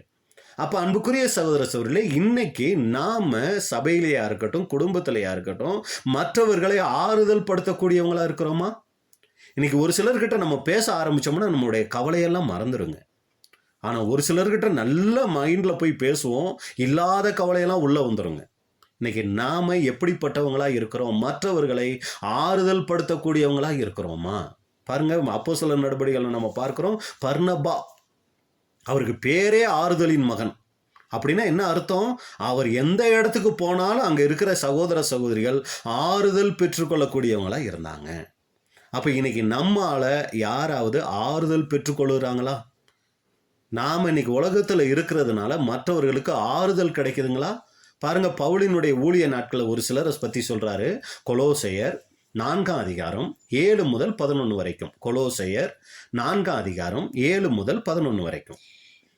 அப்போ அன்புக்குரிய சகோதர சகோதரிகளே, இன்னைக்கு நாம் சபையிலையா இருக்கட்டும், குடும்பத்திலையா இருக்கட்டும், மற்றவர்களை ஆறுதல் படுத்தக்கூடியவங்களா இருக்கிறோமா? இன்னைக்கு ஒரு சிலர்கிட்ட நம்ம பேச ஆரம்பித்தோம்னா நம்மளுடைய கவலையெல்லாம் மறந்துடுங்க. ஆனால் ஒரு சிலர்கிட்ட நல்ல மைண்டில் போய் பேசுவோம், இல்லாத கவலையெல்லாம் உள்ளே வந்துடுங்க. இன்னைக்கு நாம் எப்படிப்பட்டவங்களா இருக்கிறோம்? மற்றவர்களை ஆறுதல் படுத்தக்கூடியவங்களா இருக்கிறோமா? பாருங்க, அப்போஸ்தலர் நடபடிகளை நம்ம பார்க்குறோம். பர்னபா, அவருக்கு பேரே ஆறுதலின் மகன். அப்படின்னா என்ன அர்த்தம்? அவர் எந்த இடத்துக்கு போனாலும் அங்கே இருக்கிற சகோதர சகோதரிகள் ஆறுதல் பெற்றுக்கொள்ளக்கூடியவங்களா இருந்தாங்க. அப்போ இன்னைக்கு நம்மால் யாராவது ஆறுதல் பெற்றுக்கொள்ளுறாங்களா? நாம் இன்னைக்கு உலகத்தில் இருக்கிறதுனால மற்றவர்களுக்கு ஆறுதல் கிடைக்குதுங்களா? பாருங்க, பவுலினுடைய ஊழிய நாட்களை ஒரு சிலரை பற்றி சொல்கிறாரு. கொலோசையர் 4ஆம் அதிகாரம் 7 முதல் 11 வரைக்கும். கொலோசையர் 4ஆம் அதிகாரம் 7 முதல் 11 வரைக்கும்.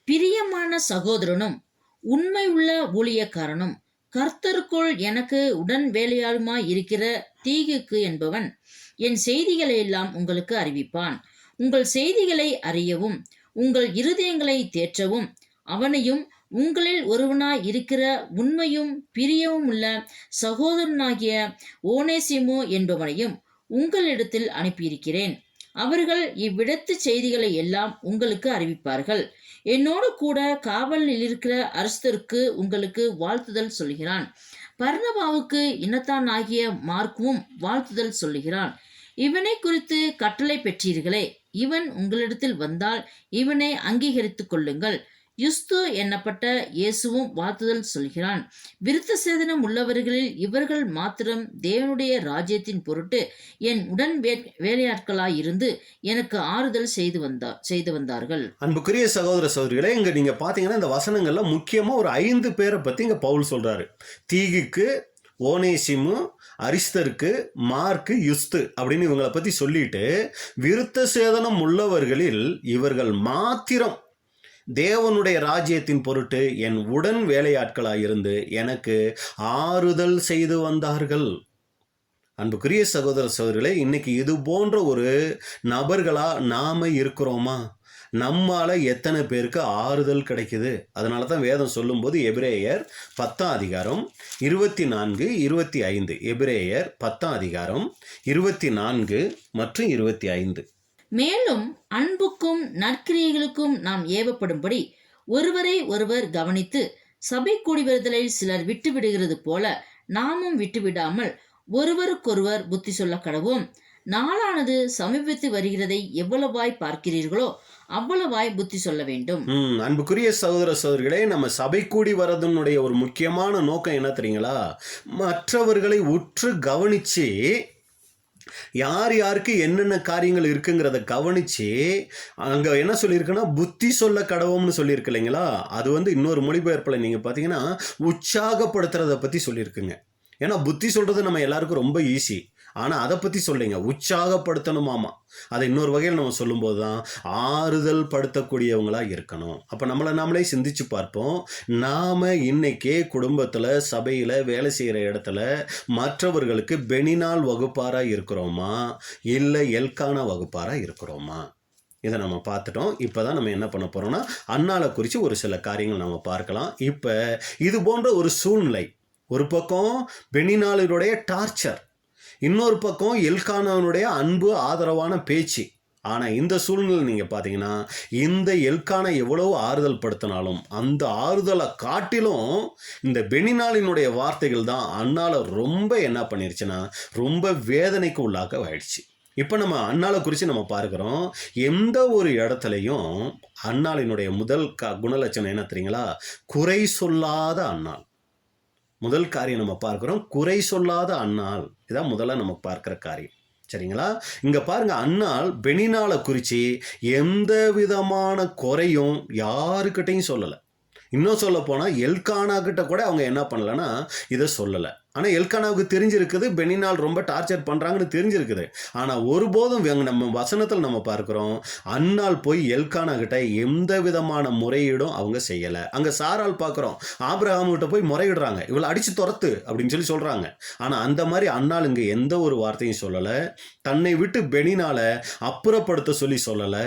பிரியமான சகோதரனும் உண்மை உள்ள ஊழியக்காரனும் கர்த்தருக்குள் எனக்கு உடன் வேலையாளுமாய் இருக்கிற தீகுக்கு என்பவன் என் செய்திகளை எல்லாம் உங்களுக்கு அறிவிப்பான். உங்கள் செய்திகளை அறியவும் உங்கள் இருதயங்களை தேற்றவும் அவனையும் உங்களில் ஒருவனாய் இருக்கிற உண்மையும் பிரியவும் உள்ள சகோதரனாகிய ஓனேசிமோ என்பவனையும் உங்களிடத்தில் அனுப்பியிருக்கிறேன். அவர்கள் இவ்விடத்து செய்திகளை எல்லாம் உங்களுக்கு அறிவிப்பார்கள். என்னோடு கூட காவலில் இருக்கிற அரிஸ்தருக்கு உங்களுக்கு வாழ்த்துதல் சொல்கிறான். பர்னபாவுக்கு இனத்தான் ஆகிய மார்க்கும் வாழ்த்துதல் சொல்லுகிறான். இவனை குறித்து கட்டளை பெற்றீர்களே, இவன் உங்களிடத்தில் வந்தால் இவனை அங்கீகரித்துக் கொள்ளுங்கள். யுஸ்து என்னப்பட்ட இயேசுவும் வாழ்த்துதல் சொல்கிறான். விருத்த சேதனம் உள்ளவர்களில் இவர்கள் மாத்திரம் தேவனுடைய ராஜ்யத்தின் பொருட்டு என் உடன் வேலையாட்களாயிருந்து எனக்கு ஆறுதல் செய்து வந்தார்கள். அன்புக்குரிய சகோதர சகோதரிகளே, இங்க நீங்க பாத்தீங்கன்னா இந்த வசனங்கள்ல முக்கியமா ஒரு 5 பேரை பத்தி இங்க பவுல் சொல்றாரு. தீகுக்கு, ஓனேசிமு, அரிஸ்தருக்கு, மார்க்கு, யுஸ்து அப்படின்னு இவங்களை பத்தி சொல்லிட்டு, விருத்த சேதனம் உள்ளவர்களில் இவர்கள் மாத்திரம் தேவனுடைய ராஜ்யத்தின் பொருட்டு என் உடன் வேலையாட்களாயிருந்து எனக்கு ஆறுதல் செய்து வந்தார்கள். அன்புக்குரிய சகோதர சகோதரிகளே, இன்னைக்கு இது போன்ற ஒரு நபர்களா நாம இருக்கிறோமா? நம்மால எத்தனை பேருக்கு ஆறுதல் கிடைக்குது? அதனால தான் வேதம் சொல்லும்போது எபிரேயர் 10ஆம் அதிகாரம் 24, 25. எபிரேயர் 10ஆம் அதிகாரம் 24 மற்றும் 25. மேலும் அன்புக்கும் நற்கிரியைகளுக்கும் நாம் ஏவப்படும்படி ஒருவரை ஒருவர் கவனித்து சபை கூடி வருதலில் சிலர் விட்டுவிடுகிறது போல நாமும் விட்டுவிடாமல் ஒருவருக்கொருவர் புத்தி சொல்ல கடவோம். நாளானது சமீபத்து வருகிறதை எவ்வளவாய் பார்க்கிறீர்களோ அவ்வளவாய் புத்தி சொல்ல வேண்டும். அன்புக்குரிய சகோதர சகோதரிகளே, நம்ம சபை கூடி வரதனுடைய ஒரு முக்கியமான நோக்கம் என்ன தெரியுங்களா? மற்றவர்களை உற்று கவனிச்சு யார் யாருக்கு என்னென்ன காரியங்கள் இருக்குங்கிறத கவனிச்சு அங்கே என்ன சொல்லியிருக்குன்னா புத்தி சொல்ல கடவும்னு சொல்லியிருக்கு இல்லைங்களா? அது இன்னொரு மொழிபெயர்ப்பில் நீங்கள் பார்த்தீங்கன்னா உற்சாகப்படுத்துறதை பற்றி சொல்லியிருக்குங்க. ஏன்னா புத்தி சொல்கிறது நம்ம எல்லாருக்கும் ரொம்ப ஈஸி, ஆனால் அதை பற்றி சொல்லிங்க, உற்சாகப்படுத்தணுமாமா. அதை இன்னொரு வகையில் நம்ம சொல்லும்போது தான் ஆறுதல் படுத்தக்கூடியவங்களா இருக்கணும். அப்போ நம்மளை நாமளே சிந்திச்சு பார்ப்போம். நாம் இன்னைக்கே குடும்பத்தில், சபையில், வேலை செய்கிற இடத்துல மற்றவர்களுக்கு பெனினால் வகுப்பாராக இருக்கிறோமா, இல்லை எல்கானா வகுப்பாராக இருக்கிறோமா? இதை நம்ம பார்த்துட்டோம். இப்போ தான் நம்ம என்ன பண்ண போகிறோம்னா அன்னாளை குறித்து ஒரு சில காரியங்கள் நம்ம பார்க்கலாம். இப்போ இது போன்ற ஒரு சூழ்நிலை, ஒரு பக்கம் பெனினாளுடைய டார்ச்சர், இன்னொரு பக்கம் எல்கானாவுடைய அன்பு ஆதரவான பேச்சு. ஆனால் இந்த சூழ்நிலை நீங்கள் பார்த்தீங்கன்னா இந்த எல்கானா எவ்வளவு ஆறுதல் படுத்தினாலும் அந்த ஆறுதலை காட்டிலும் இந்த பெனினாலினுடைய வார்த்தைகள் தான் அண்ணால ரொம்ப என்ன பண்ணிருச்சுன்னா ரொம்ப வேதனைக்கு உள்ளாக்க ஆயிடுச்சு. இப்போ நம்ம அண்ணாலை குறித்து நம்ம பார்க்குறோம். எந்த ஒரு இடத்துலையும் அண்ணாளினுடைய முதல் குணலட்சணம் என்ன தெரியுங்களா? குறை சொல்லாத அண்ணாள். முதல் காரியம் நம்ம பார்க்குறோம், குறை சொல்லாத அண்ணாள். இதான் முதல்ல நம்ம பார்க்குற காரியம். சரிங்களா? இங்கே பாருங்க, அண்ணாள் பெனினாலை குறித்து எந்த விதமான குறையும் யாருக்கிட்டையும் சொல்லலை. இன்னும் சொல்ல போனால் எல்கானா கிட்ட கூட அவங்க என்ன பண்ணலன்னா இதை சொல்லலை. ஆனால் எல்கானாவுக்கு தெரிஞ்சிருக்குது பெனினால் ரொம்ப டார்ச்சர் பண்ணுறாங்கன்னு தெரிஞ்சிருக்குது. ஆனால் ஒருபோதும் நம்ம வசனத்தில் நம்ம பார்க்குறோம், அண்ணாள் போய் எல்கானா கிட்ட எந்த விதமான முறையீடும் அவங்க செய்யலை. அங்கே சாரால் பார்க்குறோம், ஆபிரகாம் கிட்ட போய் முறையிடுறாங்க, இவளை அடித்து துரத்து அப்படின்னு சொல்கிறாங்க. ஆனால் அந்த மாதிரி அண்ணாள் இங்கே எந்த ஒரு வார்த்தையும் சொல்லலை. தன்னை விட்டு பெனினாலை அப்புறப்படுத்த சொல்லலை.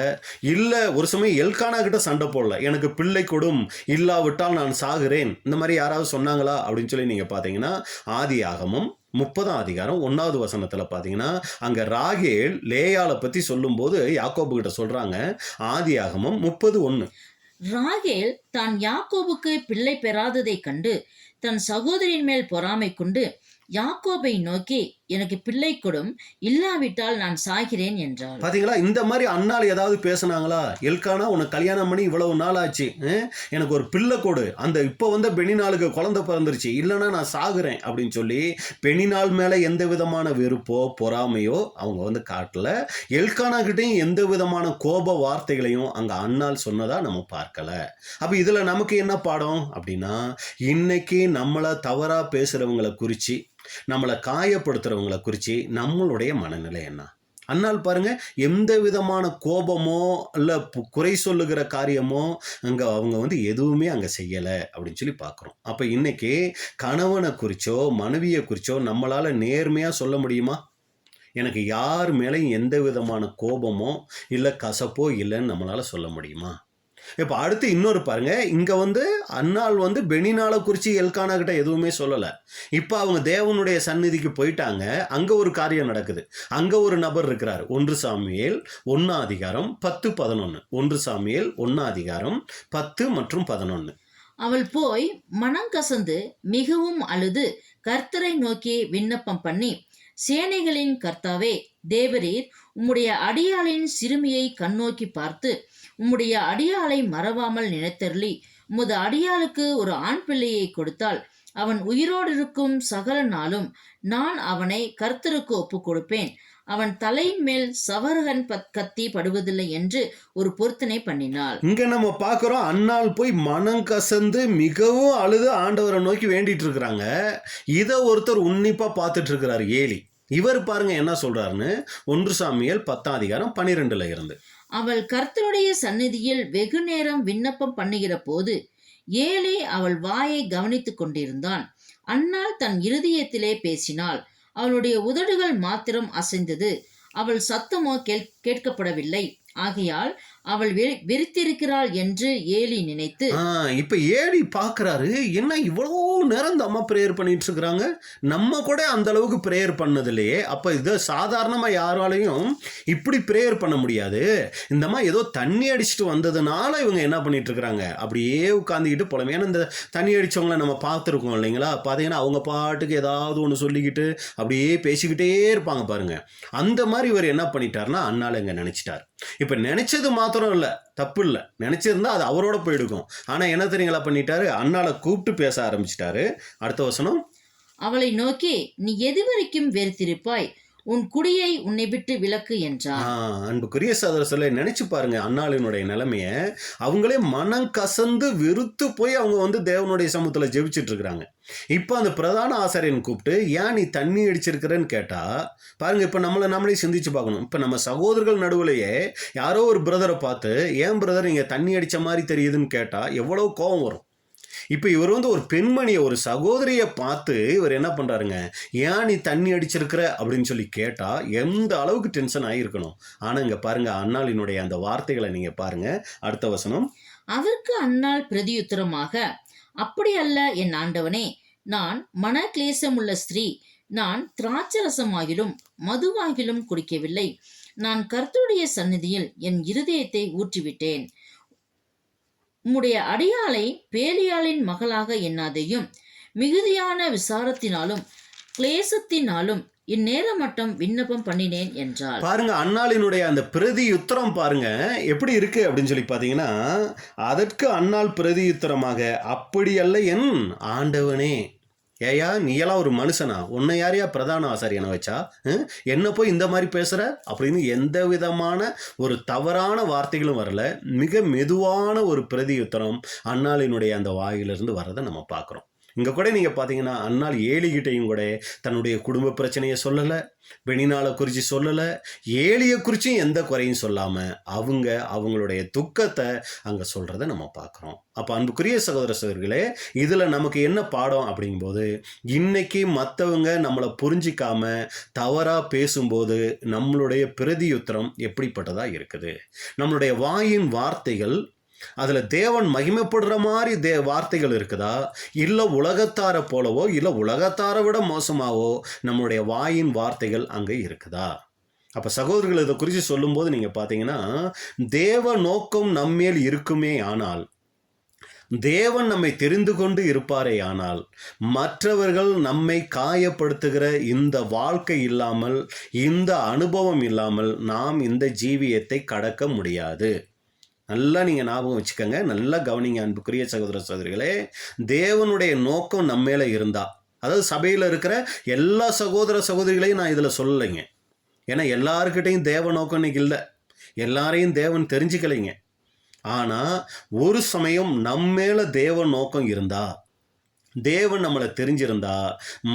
இல்லை ஒரு சமயம் எல்கானா கிட்ட சண்டை போடல, எனக்கு பிள்ளை கொடும், இல்லாவிட்டால் நான் சாகுறேன், இந்த மாதிரி யாராவது சொன்னாங்களா அப்படின்னு சொல்லி நீங்கள் பார்த்தீங்கன்னா ஆதியாகமம் 30ஆம் அதிகாரம் 1வது வசனத்தில் பார்த்தீங்கன்னா அங்கே ராகேல் லேயாளை பற்றி சொல்லும்போது யாக்கோபு கிட்ட சொல்கிறாங்க. ஆதியாகமம் 30:1. ராகேல் தான் யாக்கோபுக்கு பிள்ளை பெறாததை கண்டு தன் சகோதரின் மேல் பொறாமை கொண்டு யாக்கோபை நோக்கி, எனக்கு பிள்ளை கொடும், இல்லாவிட்டால் நான் சாகிறேன் என்றாள். பாத்தீங்களா? இந்த மாதிரி அண்ணாள் ஏதாவது பேசினாங்களா? எல்கானா உனக்கு கல்யாணம் பண்ணி இவ்வளவு நாள் ஆச்சு, எனக்கு ஒரு பிள்ளை கொடு, அந்த இப்போ வந்த பெனினாளுக்கு குழந்தை பிறந்துருச்சு, இல்லைன்னா நான் சாகுறேன் அப்படின்னு சொல்லி பெனினாள் மேலே எந்த விதமான வெறுப்போ பொறாமையோ அவங்க காட்டல. எல்கானா கிட்டையும் எந்த விதமான கோப வார்த்தைகளையும் அங்கே அண்ணாள் சொன்னதா நம்ம பார்க்கல. அப்போ இதில் நமக்கு என்ன பாடம் அப்படின்னா, இன்னைக்கு நம்மளை தவறாக பேசுகிறவங்களை குறித்து, நம்மளை காயப்படுத்துறவங்களை குறித்து நம்மளுடைய மனநிலை என்ன? அண்ணாள் பாருங்க, எந்த விதமான கோபமோ இல்லை குறை சொல்லுகிற காரியமோ அங்கே அவங்க எதுவுமே அங்கே செய்யலை அப்படின்னு சொல்லி பார்க்குறோம். அப்போ இன்னைக்கு கணவனை குறிச்சோ மனைவியை குறிச்சோ நம்மளால் நேர்மையாக சொல்ல முடியுமா? எனக்கு யார் மேலேயும் எந்த விதமான கோபமோ இல்லை கசப்போ இல்லைன்னு நம்மளால் சொல்ல முடியுமா? இப்போ அடுத்து இன்னொரு பாருங்க, இங்கே அண்ணாள் பெனினாலை குறித்து எல்கானா கிட்ட எதுவுமே சொல்லலை. இப்போ அவங்க தேவனுடைய சந்நிதிக்கு போயிட்டாங்க. அங்கே ஒரு காரியம் நடக்குது. அங்கே ஒரு நபர் இருக்கிறார். 1 சாமுவேல் 1ஆம் அதிகாரம் 10-11. 1 சாமுவேல் 1ஆம் அதிகாரம் 10 மற்றும் 11. அவள் போய் மனம் கசந்து மிகவும் அழுது கர்த்தரை நோக்கி விண்ணப்பம் பண்ணி, சேனைகளின் கர்த்தாவே தேவரீர் உம்முடைய அடியாளின் சிறுமியை கண்ணோக்கி பார்த்து உம்முடைய அடியாளை மறவாமல் நினைத்தருளி உமது அடியாளுக்கு ஒரு ஆண் பிள்ளையை கொடுத்தால் அவன் உயிரோடு இருக்கும் சகல நாளும் நான் அவனை கர்த்தருக்கு ஒப்பு கொடுப்பேன், அவன் தலையின் மேல் சவரகன் கத்தி படுவதில்லை என்று ஒரு பொருத்தனை பண்ணினாள். இங்க நம்ம பார்க்கிறோம், அண்ணாள் போய் மனம் கசந்து மிகவும் அழுது ஆண்டவரை நோக்கி வேண்டிட்டு இருக்கிறாங்க. இதை ஒருத்தர் உன்னிப்பா பார்த்துட்டு இருக்கிறார், ஏலி. இவர் பாருங்க என்ன சொல்றாருன்னு 1 சாமுவேல் 10ஆம் அதிகாரம் 12ல இருந்து. அவள் கர்த்தருடைய சந்நிதியில் வெகு நேரம் விண்ணப்பம் பண்ணுகிற போது ஏலி அவள் வாயை கவனித்துக் கொண்டிருந்தான். அன்னாள் தன் இருதயத்திலே பேசினாள், அவளுடைய உதடுகள் மாத்திரம் அசைந்தது, அவள் சத்தமோ கேட்கப்படவில்லை. ஆகையால் அவள் வெறித்திருக்கிறாள் என்று ஏலி நினைத்து, இப்ப ஏலி பாக்குறாரு, என்ன இவ்வளோ நேரம் இந்த அம்மா பிரேயர் பண்ணிட்டு இருக்கிறாங்க, நம்ம கூட அந்த அளவுக்கு பிரேயர் பண்ணதில்லையே, அப்ப இது சாதாரணமா யாராலையும் இப்படி பிரேயர் பண்ண முடியாது, இந்த அம்மா ஏதோ தண்ணி அடிச்சுட்டு வந்ததுனால இவங்க என்ன பண்ணிட்டு இருக்கிறாங்க அப்படியே உட்காந்துக்கிட்டு போலாம். ஏன்னா இந்த தண்ணி அடிச்சவங்கள நம்ம பார்த்துருக்கோம் இல்லைங்களா? பார்த்தீங்கன்னா அவங்க பாட்டுக்கு ஏதாவது ஒன்று சொல்லிக்கிட்டு அப்படியே பேசிக்கிட்டே இருப்பாங்க பாருங்க. அந்த மாதிரி இவர் என்ன பண்ணிட்டாருன்னா அண்ணால இங்க நினைச்சிட்டார். இப்ப நினைச்சது மாத்திரம் இல்ல, தப்பு இல்லை, நினைச்சிருந்தா அது அவரோட போயிடுக்கும். ஆனா என்ன தெரியுங்களா பண்ணிட்டாரு, அண்ணால கூப்பிட்டு பேச ஆரம்பிச்சிட்டாரு. அடுத்த வசனம், அவளை நோக்கி நீ எது வரைக்கும் வெறுத்திருப்பாய், உன் குடியை உன்னை விட்டு விலக்கு என்றார். அன்புக்குரிய சகோதரர்களே, நினைச்சு பாருங்க அண்ணாளினுடைய நிலைமைய. அவங்களே மனம் கசந்து வெறுத்து போய் அவங்க தேவனுடைய சமூகத்துல ஜெபிச்சுட்டு இருக்கிறாங்க. இப்போ அந்த பிரதான ஆசாரியன் கூப்பிட்டு ஏன் நீ தண்ணி அடிச்சிருக்கிறன்னு கேட்டா பாருங்க, இப்போ நம்மளே சிந்திச்சு பார்க்கணும். இப்போ நம்ம சகோதரர்கள் நடுவுலையே யாரோ ஒரு பிரதரை பார்த்து ஏன் பிரதர் நீங்க தண்ணி அடிச்ச மாதிரி தெரியுதுன்னு கேட்டா எவ்வளவு கோபம் வரும். இப்போ இவர் ஒரு பெண்மணியை, ஒரு சகோதரியை பார்த்து இவர் என்ன பண்ணுறாருங்க, ஏன் நீ தண்ணி அடிச்சிருக்கிற அப்படின்னு சொல்லி கேட்டால் எந்த அளவுக்கு டென்ஷன் ஆகியிருக்கணும். ஆனால் இங்கே பாருங்க அண்ணாளினுடைய அந்த வார்த்தைகளை நீங்கள் பாருங்க. அடுத்த வசனம், அதற்கு அன்னாள் பிரதியுத்தரமாக, அப்படி அல்ல என் ஆண்டவனே, நான் மன கிளேசமுள்ள ஸ்திரீ, நான் திராட்சரசமாகிலும் மதுவாகிலும் குடிக்கவில்லை. நான் கர்த்தருடைய சந்நிதியில் என் இருதயத்தை ஊற்றிவிட்டேன். உம்முடைய அடியாளை பேலியாளின் மகளாக எண்ணாதையும், மிகுதியான விசாரத்தினாலும் கிளேசத்தினாலும் இந்நேரம் மட்டும் விண்ணப்பம் பண்ணினேன் என்றாள். பாருங்க, அன்னாளினுடைய அந்த பிரதி உத்தரம் பாருங்க எப்படி இருக்கு அப்படின்னு சொல்லி பார்த்தீங்கன்னா, அதற்கு அன்னாள் பிரதி உத்தரமாக, அப்படி அல்ல என் ஆண்டவனே. ஏயா நீயெல்லாம் ஒரு மனுஷனா? உன்னை யாரையா பிரதான ஆசாரியனை வச்சா? என்ன போய் இந்த மாதிரி பேசுற அப்படின்னு எந்த விதமான ஒரு தவறான வார்த்தைகளும் வரல. மிக மெதுவான ஒரு பிரதி உத்தரம் அன்னாளினுடைய அந்த வாயிலிருந்து வர்றதை நம்ம பார்க்குறோம். இங்கே கூட நீங்கள் பார்த்தீங்கன்னா, அன்னாள் ஏலிகிட்டையும் கூட தன்னுடைய குடும்ப பிரச்சனையை சொல்லலை, பெணினாலை குறித்து சொல்லலை, ஏலியை குறிச்சும் எந்த குறையும் சொல்லாமல் அவங்களுடைய துக்கத்தை அங்கே சொல்கிறத நம்ம பார்க்குறோம். அப்போ அன்புக்குரிய சகோதர சகோதரிகளே, இதில் நமக்கு என்ன பாடம் அப்படிங்கும்போது, இன்னைக்கு மற்றவங்க நம்மளை புரிஞ்சிக்காம தவறாக பேசும்போது நம்மளுடைய பிரதியுத்தரம் எப்படிப்பட்டதாக இருக்குது. நம்மளுடைய வாயின் வார்த்தைகள் அதில் தேவன் மகிமைப்படுற மாதிரி வார்த்தைகள் இருக்குதா, இல்லை உலகத்தாரை போலவோ இல்லை உலகத்தாரை விட மோசமாவோ நம்மளுடைய வாயின் வார்த்தைகள் அங்கே இருக்குதா? அப்போ சகோதரர்கள் இதை குறித்து சொல்லும்போது நீங்கள் பார்த்தீங்கன்னா, தேவ நோக்கம் நம்மேல் இருக்குமே ஆனால், தேவன் நம்மை தெரிந்து கொண்டு இருப்பாரே ஆனால், மற்றவர்கள் நம்மை காயப்படுத்துகிற இந்த வாழ்க்கை இல்லாமல், இந்த அனுபவம் இல்லாமல் நாம் இந்த ஜீவியத்தை கடக்க முடியாது. நல்லா நீங்கள் ஞாபகம் வச்சுக்கோங்க, நல்லா கவனிங்க அன்புக்குரிய சகோதர சகோதரிகளே. தேவனுடைய நோக்கம் நம்ம மேலே இருந்தா, அதாவது சபையில் இருக்கிற எல்லா சகோதர சகோதரிகளையும் நான் இதில் சொல்லலைங்க. ஏன்னா எல்லாருக்கிட்டையும் தேவ நோக்கம் இன்னைக்கு இல்லை, எல்லாரையும் தேவன் தெரிஞ்சுக்கலைங்க. ஆனால் ஒரு சமயம் நம்ம மேலே தேவ நோக்கம் இருந்தா, தேவன் நம்மளை தெரிஞ்சிருந்தா,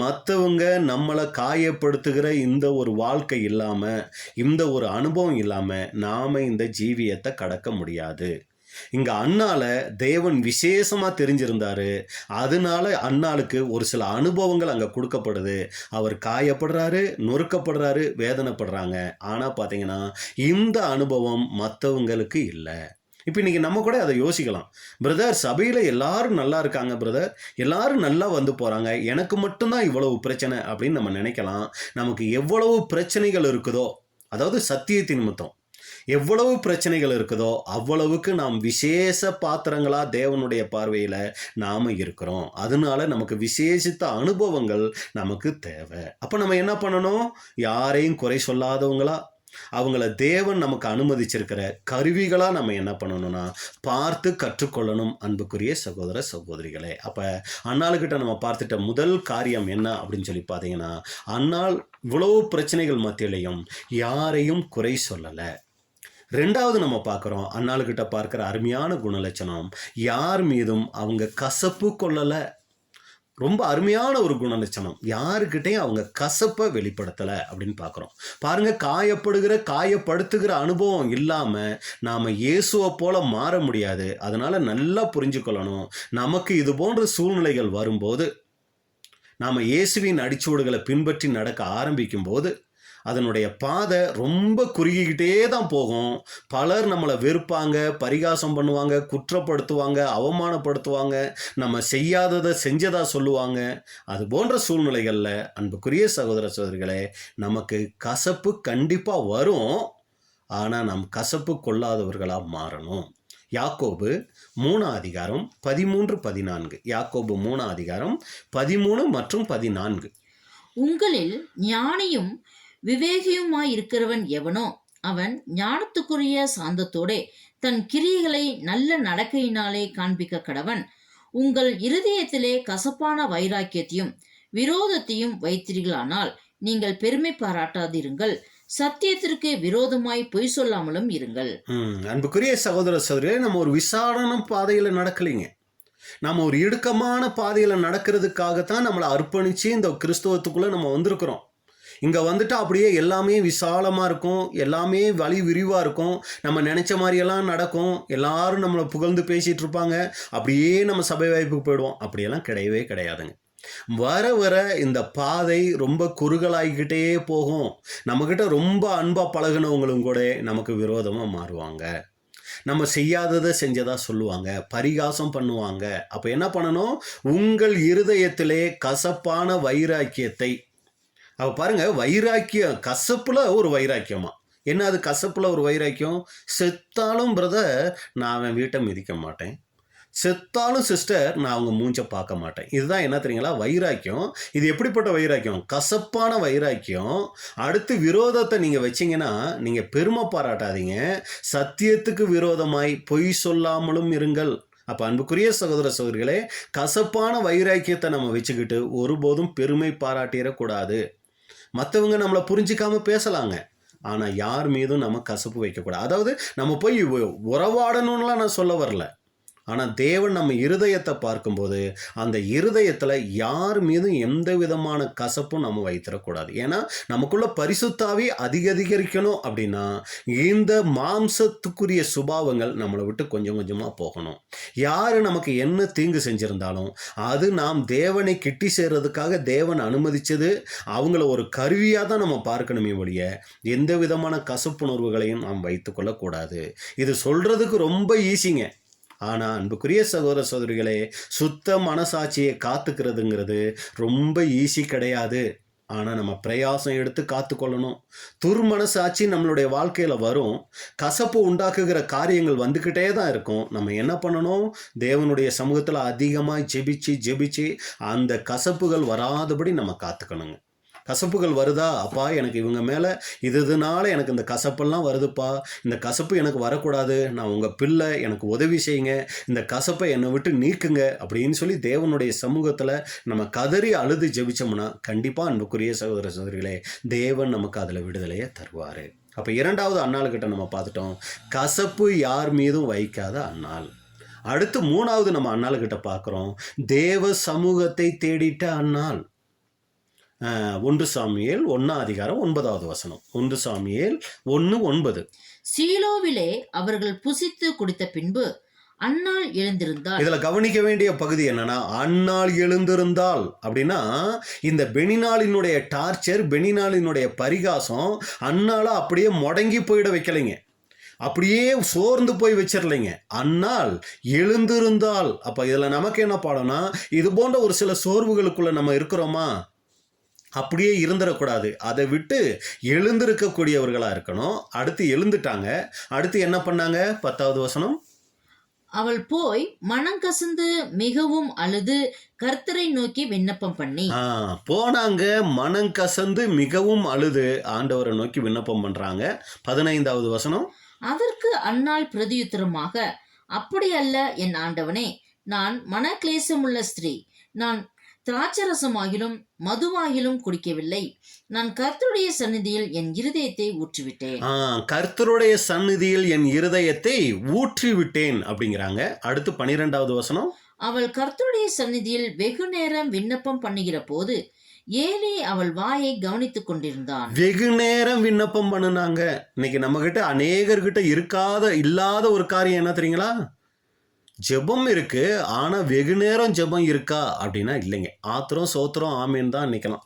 மற்றவங்க நம்மளை காயப்படுத்துகிற இந்த ஒரு வாழ்க்கை இல்லாமல், இந்த ஒரு அனுபவம் இல்லாமல் நாம் இந்த ஜீவியத்தை கடக்க முடியாது. இங்கே அன்னால தேவன் விசேஷமாக தெரிஞ்சிருந்தாரு. அதனால அன்னாளுக்கு ஒரு சில அனுபவங்கள் அங்கே கொடுக்கப்படுது. அவர் காயப்படுறாரு, நொறுக்கப்படுறாரு, வேதனைப்படுறாங்க. ஆனால் பார்த்தீங்கன்னா இந்த அனுபவம் மற்றவங்களுக்கு இல்லை. இப்போ இன்றைக்கி நம்ம கூட அதை யோசிக்கலாம். பிரதர், சபையில் எல்லாரும் நல்லா இருக்காங்க பிரதர், எல்லாரும் நல்லா வந்து போகிறாங்க, எனக்கு மட்டும்தான் இவ்வளவு பிரச்சனை அப்படின்னு நம்ம நினைக்கலாம். நமக்கு எவ்வளவு பிரச்சனைகள் இருக்குதோ, அதாவது சத்தியத்தின் நிமித்தம் எவ்வளவு பிரச்சனைகள் இருக்குதோ அவ்வளவுக்கு நாம் விசேஷ பாத்திரங்களாக தேவனுடைய பார்வையில் நாம் இருக்கிறோம். அதனால நமக்கு விசேஷித்த அனுபவங்கள் நமக்கு தேவை. அப்போ நம்ம என்ன பண்ணணும்? யாரையும் குறை சொல்லாதவங்களா, அவங்கள தேவன் நமக்கு அனுமதிச்சிருக்கிற கருவிகளாக நம்ம என்ன பண்ணணும்னா பார்த்து கற்றுக்கொள்ளணும் அன்புக்குரிய சகோதர சகோதரிகளே. அப்போ அன்னாளுக்கிட்ட நம்ம பார்த்துட்ட முதல் காரியம் என்ன அப்படின்னு சொல்லி பார்த்தீங்கன்னா, அன்னாள் இவ்வளவு பிரச்சனைகள் மத்தியிலையும் யாரையும் குறை சொல்லலை. ரெண்டாவது நம்ம பார்க்குறோம், அன்னாளுக்கிட்ட பார்க்குற அருமையான குணலட்சணம், யார் மீதும் அவங்க கசப்பு கொள்ளலை. ரொம்ப அருமையான ஒரு குணலட்சணம், யாருக்கிட்டையும் அவங்க கசப்பை வெளிப்படுத்தலை அப்படின்னு பார்க்குறோம். பாருங்கள், காயப்படுத்துகிற அனுபவம் இல்லாமல் நாம் இயேசுவை போல மாற முடியாது. அதனால் நல்லா புரிஞ்சுக்கொள்ளணும், நமக்கு இது போன்ற சூழ்நிலைகள் வரும்போது நாம் இயேசுவின் அடிச்சுவடுகளை பின்பற்றி நடக்க ஆரம்பிக்கும் போது அதனுடைய பாதை ரொம்ப குறுகிக்கிட்டே தான் போகும். பலர் நம்மளை வெறுப்பாங்க, பரிகாசம் பண்ணுவாங்க, குற்றப்படுத்துவாங்க, அவமானப்படுத்துவாங்க, நம்ம செய்யாததை செஞ்சதாக சொல்லுவாங்க. அது போன்ற சூழ்நிலைகளில் அன்புக்குரிய சகோதர சகோதரிகளே, நமக்கு கசப்பு கண்டிப்பாக வரும். ஆனால் நாம் கசப்பு கொள்ளாதவர்களாக மாறணும். யாக்கோபு 3:13-14. யாக்கோபு 3:13 மற்றும் 14. உங்களில் ஞானியும் விவேகியுமாயிருக்கிறவன் எவனோ அவன் ஞானத்துக்குரிய சாந்தத்தோடே தன் கிரியைகளை நல்ல நடக்கையினாலே காண்பிக்க கடவன். உங்கள் இருதயத்திலே கசப்பான வைராக்கியத்தையும் விரோதத்தையும் வைத்தீர்களானால் நீங்கள் பெருமை பாராட்டாதிருங்கள், சத்தியத்திற்கு விரோதமாய் பொய் சொல்லாமலும் இருங்கள். அன்புக்குரிய சகோதர சகோதரிகளே, நம்ம ஒரு விசாரணை பாதையில் நடக்கலைங்க. நம்ம ஒரு இடுக்கமான பாதையில் நடக்கிறதுக்காகத்தான் நம்மளை அர்ப்பணித்து இந்த கிறிஸ்தவத்துக்குள்ளே நம்ம வந்திருக்கிறோம். இங்கே வந்துட்டு அப்படியே எல்லாமே விசாலமாக இருக்கும், எல்லாமே வழி விரிவாக இருக்கும், நம்ம நினச்ச மாதிரியெல்லாம் நடக்கும், எல்லாரும் நம்மளை புகழ்ந்து பேசிகிட்டு இருப்பாங்க, அப்படியே நம்ம சபை வாய்ப்புக்கு போயிடுவோம். அப்படியெல்லாம் கிடையவே கிடையாதுங்க. வர வர இந்த பாதை ரொம்ப குறுகலாகிக்கிட்டே போகும். நம்மக்கிட்ட ரொம்ப அன்பாக பழகினவங்களும் கூட நமக்கு விரோதமாக மாறுவாங்க. நம்ம செய்யாததை செஞ்சதாக சொல்லுவாங்க, பரிகாசம் பண்ணுவாங்க. அப்போ என்ன பண்ணணும்? உங்கள் இருதயத்திலே கசப்பான வைராக்கியத்தை அவ பாருங்க, வைராக்கியம் கசப்புல ஒரு வைராக்கியமா. என்ன அது கசப்புல ஒரு வைராக்கியம்? செத்தாலும் பிரதர் நான் அவன் வீட்டை மிதிக்க மாட்டேன், செத்தாலும் சிஸ்டர் நான் அவங்க மூஞ்ச பார்க்க மாட்டேன். இதுதான் என்ன தெரியுங்களா வைராக்கியம். இது எப்படிப்பட்ட வைராக்கியம்? கசப்பான வைராக்கியம். அடுத்து விரோதத்தை நீங்க வச்சீங்கன்னா நீங்க பெருமை பாராட்டாதீங்க. சத்தியத்துக்கு விரோதமாய் பொய் சொல்லாமலும் இருங்கள். அப்ப அன்புக்குரிய சகோதர சகோதரிகளே, கசப்பான வைராக்கியத்தை நம்ம வச்சுக்கிட்டு ஒருபோதும் பெருமை பாராட்டிடக்கூடாது. மற்றவங்க நம்மளை புரிஞ்சிக்காம பேசலாங்க, ஆனா யார் மீதும் நம்ம கசப்பு வைக்கக்கூடாது. அதாவது நம்ம போய் உறவாடணும்லாம் நான் சொல்ல வரல. ஆனால் தேவன் நம்ம இருதயத்தை பார்க்கும்போது அந்த இருதயத்தில் யார் மீதும் எந்த விதமான கசப்பும் நம்ம வைத்திடக்கூடாது. ஏன்னா நமக்குள்ள பரிசுத்தாவி அதிகரிக்கணும் அப்படின்னா இந்த மாம்சத்துக்குரிய சுபாவங்கள் நம்மளை விட்டு கொஞ்சம் கொஞ்சமாக போகணும். யார் நமக்கு என்ன தீங்கு செஞ்சிருந்தாலும் அது நாம் தேவனை கிட்டி சேர்றதுக்காக தேவன் அனுமதிச்சது, அவங்கள ஒரு கருவியாக தான் நம்ம பார்க்கணுமே ஒழிய எந்த விதமான கசப்புணர்வுகளையும் நாம் வைத்துக்கொள்ளக்கூடாது. இது சொல்றதுக்கு ரொம்ப ஈஸிங்க. ஆனால் அன்புக்குரிய சகோதர சகோதரிகளே, சுத்த மனசாட்சியை காத்துக்கிறதுங்கிறது ரொம்ப ஈஸி கிடையாது. ஆனால் நம்ம பிரயாசம் எடுத்து காத்துக்கொள்ளணும். துர்மனசாட்சி நம்மளுடைய வாழ்க்கையில் வரும். கசப்பு உண்டாக்குகிற காரியங்கள் வந்துக்கிட்டே தான் இருக்கும். நம்ம என்ன பண்ணணும்? தேவனுடைய சமூகத்தில் அதிகமாக ஜெபிச்சு அந்த கசப்புகள் வராதபடி நம்ம காத்துக்கணுங்க. கசப்புகள் வருதா, அப்பா எனக்கு இவங்க மேலே இதனால எனக்கு இந்த கசப்பெல்லாம் வருதுப்பா, இந்த கசப்பு எனக்கு வரக்கூடாது, நான் உங்கள் பிள்ளை, எனக்கு உதவி செய்யுங்க, இந்த கசப்பை என்னை விட்டு நீக்குங்க அப்படின்னு சொல்லி தேவனுடைய சமூகத்தில் நம்ம கதறி அழுது ஜெபிச்சோம்னா கண்டிப்பாக அன்புக்குரிய சகோதர சகோதரிகளே தேவன் நமக்கு அதில் விடுதலையை தருவார். அப்போ இரண்டாவது அன்னாள்கிட்ட நம்ம பார்த்துட்டோம், கசப்பு யார் மீதும் வைக்காத அன்னாள். அடுத்து மூணாவது நம்ம அன்னாள்கிட்ட பார்க்குறோம், தேவ சமூகத்தை தேடிட்ட அன்னாள். 1 சாமுவேல் 1:9. 1 சாமுவேல் 1:9. சீலோவிலே அவர்கள் புசித்து குடித்த பின்பு அன்னாள் எழுந்திருந்தாள். இதுல கவனிக்க வேண்டிய பகுதி என்னன்னா, அன்னாள் எழுந்திருந்தாள் அப்படின்னா இந்த பெனினாளினுடைய டார்ச்சர், பெனினாளினுடைய பரிகாசம் அன்னாள அப்படியே முடங்கி போயிட வைக்கலைங்க, அப்படியே சோர்ந்து போய் வச்சிடலைங்க. அன்னாள் எழுந்திருந்தாள். அப்ப இதுல நமக்கு என்ன பாடம்னா, இது போன்ற ஒரு சில சோர்வுகளுக்குள்ள நம்ம இருக்கிறோமா, அப்படியே இருந்துடக்கூடாது. அதை விட்டு எழுந்திருக்கக்கூடியவர்களாக இருக்கணும். அடுத்து எழுந்துட்டாங்க. அடுத்து என்ன பண்ணாங்க? 10வது வசனம், அவள் போய் மனம் கசந்து மிகவும் அழுது கர்த்தரை நோக்கி விண்ணப்பம் பண்ணி. போனாங்க, மனம் கசந்து மிகவும் அழுது ஆண்டவரை நோக்கி விண்ணப்பம் பண்றாங்க. 15வது வசனம், அதற்கு அன்னாள் பிரதியுத்தரமாக, அப்படி அல்ல என் ஆண்டவனே, நான் மனக்லேசமுள்ள ஸ்திரீ, நான் திராட்சரசமாகிலும் மதுவாகிலும் குடிக்கவில்லை, நான் கர்த்தருடைய சந்நிதியில் என் இருதயத்தை ஊற்றிவிட்டேன். கர்த்தருடைய சந்நிதியில் என் இருதயத்தை ஊற்றிவிட்டேன் அப்படிங்கிறாங்க. அடுத்து 12வது வசனம், அவள் கர்த்தருடைய சந்நிதியில் வெகு நேரம் விண்ணப்பம் பண்ணுகிற போது ஏலி அவள் வாயை கவனித்துக் கொண்டிருந்தான். வெகு நேரம் விண்ணப்பம் பண்ணுனாங்க. இன்னைக்கு நம்ம கிட்ட அநேகர்கிட்ட இல்லாத ஒரு காரியம் என்ன தெரியுங்களா? ஜெபம் இருக்கு, ஆனா வெகு நேரம் ஜெபம் இருக்கா அப்படின்னா இல்லைங்க. ஆத்திரம் சோத்திரம் ஆமேன்னு தான் நினைக்கலாம்.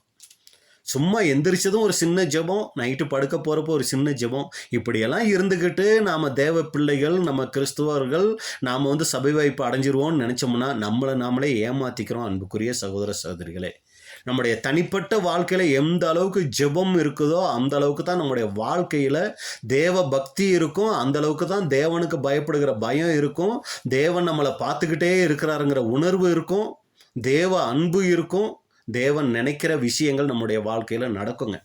சும்மா எந்திரிச்சதும் ஒரு சின்ன ஜெபம், நைட்டு படுக்க போகிறப்போ ஒரு சின்ன ஜெபம், இப்படியெல்லாம் இருந்துக்கிட்டு நாம் தேவ பிள்ளைகள், நம்ம கிறிஸ்துவர்கள், நாம் சபை வாய்ப்பு அடைஞ்சிருவோம்னு நினச்சோம்னா நம்மளை நாமளே ஏமாற்றிக்கிறோம். அன்புக்குரிய சகோதர சகோதரிகளே, நம்முடைய தனிப்பட்ட வாழ்க்கையில் எந்த அளவுக்கு ஜெபம் இருக்குதோ அந்த அளவுக்கு தான் நம்முடைய வாழ்க்கையில் தேவ பக்தி இருக்கும், அந்த அளவுக்கு தான் தேவனுக்கு பயப்படுகிற பயம் இருக்கும், தேவன் நம்மளை பார்த்துக்கிட்டே இருக்கிறாருங்கிற உணர்வு இருக்கும், தேவ அன்பு இருக்கும், தேவன் நினைக்கிற விஷயங்கள் நம்முடைய வாழ்க்கையில் நடக்குங்க.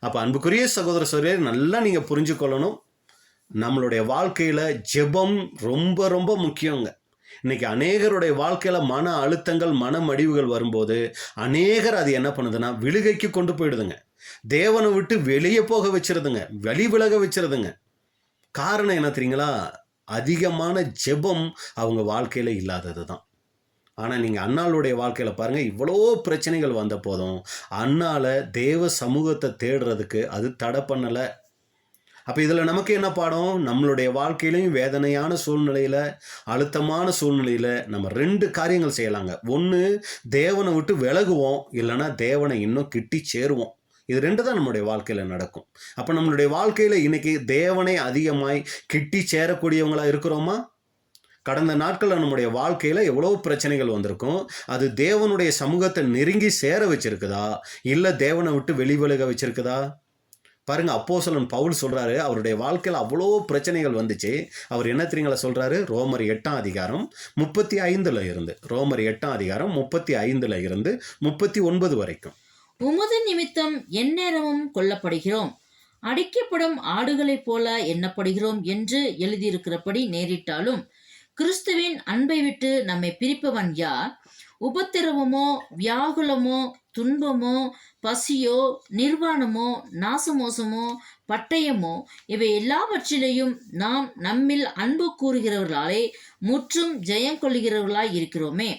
அப்போ அன்புக்குரிய சகோதர சகோதரியை நல்லா நீங்கள் புரிஞ்சுக்கொள்ளணும். நம்மளுடைய வாழ்க்கையில் ஜெபம் ரொம்ப ரொம்ப முக்கியங்க. இன்னைக்கு அநேகருடைய வாழ்க்கையில் மன அழுத்தங்கள், மன மடிவுகள் வரும்போது அநேகர் அது என்ன பண்ணுதுன்னா விழுகைக்கு கொண்டு போயிடுதுங்க, தேவனை விட்டு வெளியே போக வச்சிருதுங்க, வெளி விலக வச்சிருதுங்க. காரணம் என்ன தெரியுங்களா? அதிகமான ஜெபம் அவங்க வாழ்க்கையில் இல்லாதது தான். ஆனால் நீங்கள் அன்னாளுடைய வாழ்க்கையில் பாருங்கள், இவ்வளோ பிரச்சனைகள் வந்த போதும் அன்னால தேவ சமூகத்தை தேடுறதுக்கு அது தடை பண்ணலை. அப்போ இதில் நமக்கு என்ன பாடம்? நம்மளுடைய வாழ்க்கையிலையும் வேதனையான சூழ்நிலையில், அழுத்தமான சூழ்நிலையில் நம்ம 2 காரியங்கள் செய்யலாங்க. ஒன்று, தேவனை விட்டு விலகுவோம், இல்லைன்னா தேவனை இன்னும் கிட்டி சேருவோம். இது 2 தான் நம்மளுடைய வாழ்க்கையில் நடக்கும். அப்போ நம்மளுடைய வாழ்க்கையில் இன்னைக்கு தேவனை அதிகமாய் கிட்டி சேரக்கூடியவங்களாக இருக்கிறோமா? கடந்த நாட்களில் நம்முடைய வாழ்க்கையில் எவ்வளோ பிரச்சனைகள் வந்திருக்கும். அது தேவனுடைய சமூகத்தை நெருங்கி சேர வச்சிருக்குதா, இல்லை தேவனை விட்டு வெளிவிலக வச்சிருக்குதா? பாருங்க, அப்போஸ்தலன் பவுல் சொல்றாரு, அவருடைய வாழ்க்கையில் அவ்வளோ பிரச்சனைகள் வந்துச்சு. அவர் என்ன தெரியுங்களா சொல்றாரு? ரோமர் 8ஆம் அதிகாரம் 35 இருந்து, ரோமர் 8ஆம் அதிகாரம் 35 இருந்து 39 வரைக்கும். உமது நிமித்தம் எந்நேரமும் கொல்லப்படுகிறோம், அடிக்கப்படும் ஆடுகளைப் போல எண்ணப்படுகிறோம் என்று எழுதியிருக்கிறபடி நேரிட்டாலும் கிறிஸ்துவின் அன்பை விட்டு நம்மை பிரிப்பவன் யார்? உபத்திரவமோ, வியாகுலமோ, துன்பமோ, பசியோ, நிர்வாணமோ, நாசமோசமோ, பட்டயமோ, இவை எல்லாவற்றிலேயும் நாம் நம்மில் அன்பு கூறுகிறவர்களாலே முற்றும் ஜெயம் கொள்ளுகிறவர்களாய் இருக்கிறோமே.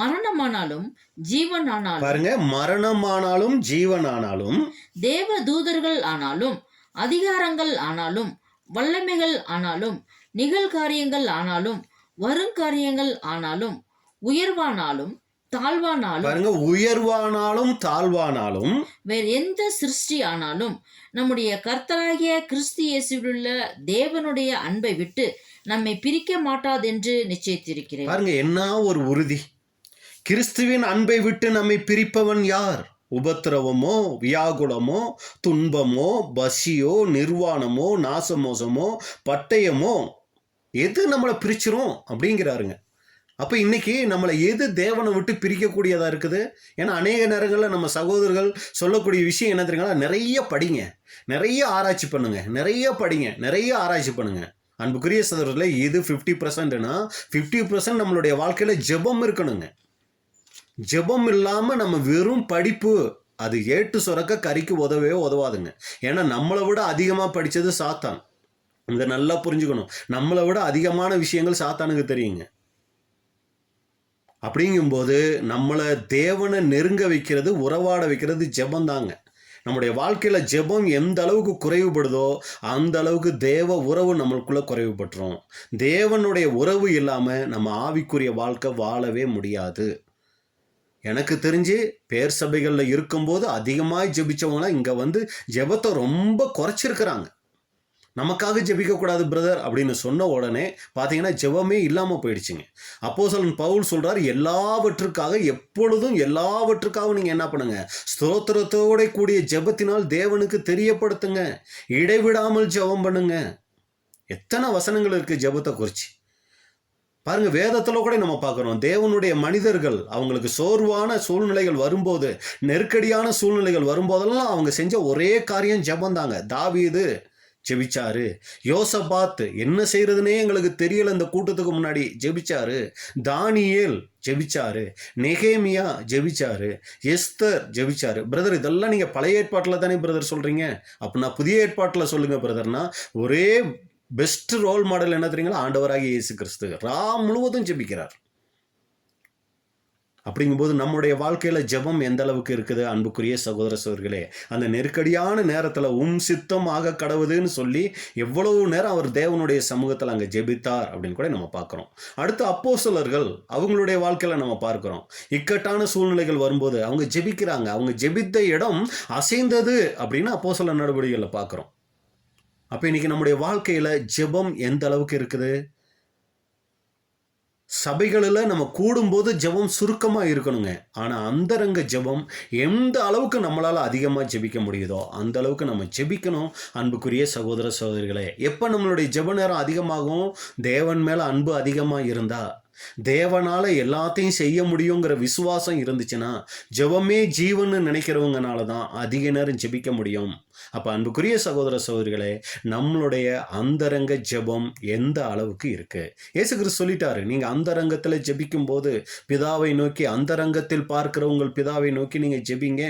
மரணமானாலும் ஜீவனானாலும், பாருங்க, மரணமானாலும் ஜீவனானாலும், தேவ தூதர்கள் ஆனாலும், அதிகாரங்கள் ஆனாலும், வல்லமைகள் ஆனாலும், நிகழ்காரியங்கள் ஆனாலும், வருங்காரியங்கள் ஆனாலும், உயர்வானாலும் தாழ்வானாலும், பாருங்க, உயர்வானாலும் தாழ்வானாலும், வேறு எந்த சிருஷ்டி ஆனாலும் நம்முடைய கர்த்தராகிய கிறிஸ்து இயேசுவிலுள்ள தேவனுடைய அன்பை விட்டு நம்மை பிரிக்க மாட்டாதென்று நிச்சயித்திருக்கிறேன். பாருங்க, என்ன ஒரு உறுதி! கிறிஸ்துவின் அன்பை விட்டு நம்மை பிரிப்பவன் யார்? உபத்திரவமோ, வியாகுலமோ, துன்பமோ, பசியோ, நிர்வாணமோ, நாசமோசமோ, பட்டயமோ, எது நம்மளை பிரிச்சிரும் அப்படிங்கிறாருங்க. அப்போ இன்னைக்கு நம்மளை எது தேவனை விட்டு பிரிக்கக்கூடியதாக இருக்குது? ஏன்னா அநேக நேரங்களில் நம்ம சகோதரர்கள் சொல்லக்கூடிய விஷயம் என்ன தெரியுங்களா? நிறைய படிங்க, நிறைய ஆராய்ச்சி பண்ணுங்க, நிறைய படிங்க, நிறைய ஆராய்ச்சி பண்ணுங்க. அன்புக்குரிய சகோதரர்களே, இது 50%னா 50% நம்மளுடைய வாழ்க்கையில் ஜெபம் இருக்கணுங்க. ஜெபம் இல்லாமல் நம்ம வெறும் படிப்பு, அது ஏட்டு சுரக்க கறிக்கு உதவவே உதவாதுங்க. ஏன்னா நம்மளை விட அதிகமாக படித்தது சாத்தான். இதை நல்லா புரிஞ்சுக்கணும். நம்மளை விட அதிகமான விஷயங்கள் சாத்தானுக்கு தெரியுங்க. அப்படிங்கும்போது நம்மளை தேவனை நெருங்க வைக்கிறது, உறவாட வைக்கிறது ஜெபம் தாங்க. நம்முடைய வாழ்க்கையில் ஜெபம் எந்த அளவுக்கு குறைவுபடுதோ அந்த அளவுக்கு தேவ உறவு நம்மளுக்குள்ளே குறைவுபட்டுரும். தேவனுடைய உறவு இல்லாமல் நம்ம ஆவிக்குரிய வாழ்க்கை வாழவே முடியாது. எனக்கு தெரிஞ்சு பேர் சபைகளில் இருக்கும்போது அதிகமாக ஜெபிச்சவங்களாம் இங்கே வந்து ஜெபத்தை ரொம்ப குறைச்சிருக்கிறாங்க. நமக்காக ஜெபிக்கக்கூடாது பிரதர் அப்படின்னு சொன்ன உடனே பார்த்தீங்கன்னா ஜெபமே இல்லாமல் போயிடுச்சுங்க. அப்போஸ்தலன் பவுல் சொல்கிறார், எல்லாவற்றுக்காக எப்பொழுதும் எல்லாவற்றுக்காகவும் நீங்கள் என்ன பண்ணுங்க? ஸ்தோத்திரத்தோட கூடிய ஜெபத்தினால் தேவனுக்கு தெரியப்படுத்துங்க, இடைவிடாமல் ஜெபம் பண்ணுங்க. எத்தனை வசனங்கள் இருக்குது ஜெபத்தை குறித்து பாருங்க. வேதத்தில் கூட நம்ம பார்க்குறோம், தேவனுடைய மனிதர்கள் அவங்களுக்கு சோர்வான சூழ்நிலைகள் வரும்போது, நெருக்கடியான சூழ்நிலைகள் வரும்போதெல்லாம் அவங்க செஞ்ச ஒரே காரியம் ஜெபம் தாங்க. தாவீது ஜெபிச்சாரு, யோசபாத் என்ன செய்யறதுனே எங்களுக்கு தெரியல இந்த கூட்டத்துக்கு முன்னாடி ஜெபிச்சாரு, தானியேல் ஜெபிச்சாரு, நெகேமியா ஜெபிச்சாரு, எஸ்தர் ஜெபிச்சாரு. பிரதர், இதெல்லாம் நீங்க பழைய ஏற்பாட்டில் தானே பிரதர் சொல்றீங்க? அப்படின்னா புதிய ஏற்பாட்டில் சொல்லுங்க பிரதர்னா. ஒரே பெஸ்ட் ரோல் மாடல் என்ன தெரியுங்களா? ஆண்டவராகிய இயேசு கிறிஸ்து முழுவதும் ஜெபிக்கிறார். அப்படிங்கும்போது நம்முடைய வாழ்க்கையில் ஜெபம் எந்த அளவுக்கு இருக்குது அன்புக்குரிய சகோதர சகோதரிகளே? அந்த நெருக்கடியான நேரத்தில் சித்தம் ஆக கடவுதுன்னு சொல்லி எவ்வளவு நேரம் அவர் தேவனுடைய சமூகத்தில் அங்கே ஜெபித்தார் அப்படின்னு கூட நம்ம பார்க்குறோம். அடுத்து அப்போஸ்தலர்கள் அவங்களுடைய வாழ்க்கையில் நம்ம பார்க்குறோம், இக்கட்டான சூழ்நிலைகள் வரும்போது அவங்க ஜெபிக்கிறாங்க. அவங்க ஜெபித்த இடம் அசைந்தது அப்படின்னு அப்போஸ்தலர் நடவடிக்கைகளில் பார்க்குறோம். அப்போ இன்னைக்கு நம்முடைய வாழ்க்கையில் ஜெபம் எந்த அளவுக்கு இருக்குது? சபைகளில் நம்ம கூடும்போது ஜெபம் சுருக்கமாக இருக்கணுங்க. ஆனால் அந்தரங்க ஜெபம் எந்த அளவுக்கு நம்மளால் அதிகமாக ஜெபிக்க முடியுதோ அந்த அளவுக்கு நம்ம ஜெபிக்கணும். அன்புக்குரிய சகோதர சகோதரிகளே, எப்போ நம்மளுடைய ஜெப நேரம் அதிகமாகும்? தேவன் மேலே அன்பு அதிகமாக இருந்தால், தேவனால் எல்லாத்தையும் செய்ய முடியுங்கிற விசுவாசம் இருந்துச்சுன்னா, ஜெபமே ஜீவன்னு நினைக்கிறவங்கனால தான் அதிக நேரம் ஜெபிக்க முடியும். அப்போ அன்புக்குரிய சகோதர சகோதரிகளே, நம்மளுடைய அந்தரங்க ஜெபம் எந்த அளவுக்கு இருக்கு? இயேசு கிறிஸ்து சொல்லிட்டாரு, நீங்கள் அந்தரங்கத்தில் ஜெபிக்கும் போது பிதாவை நோக்கி, அந்தரங்கத்தில் பார்க்கிற உங்கள் பிதாவை நோக்கி நீங்கள் ஜெபிங்க.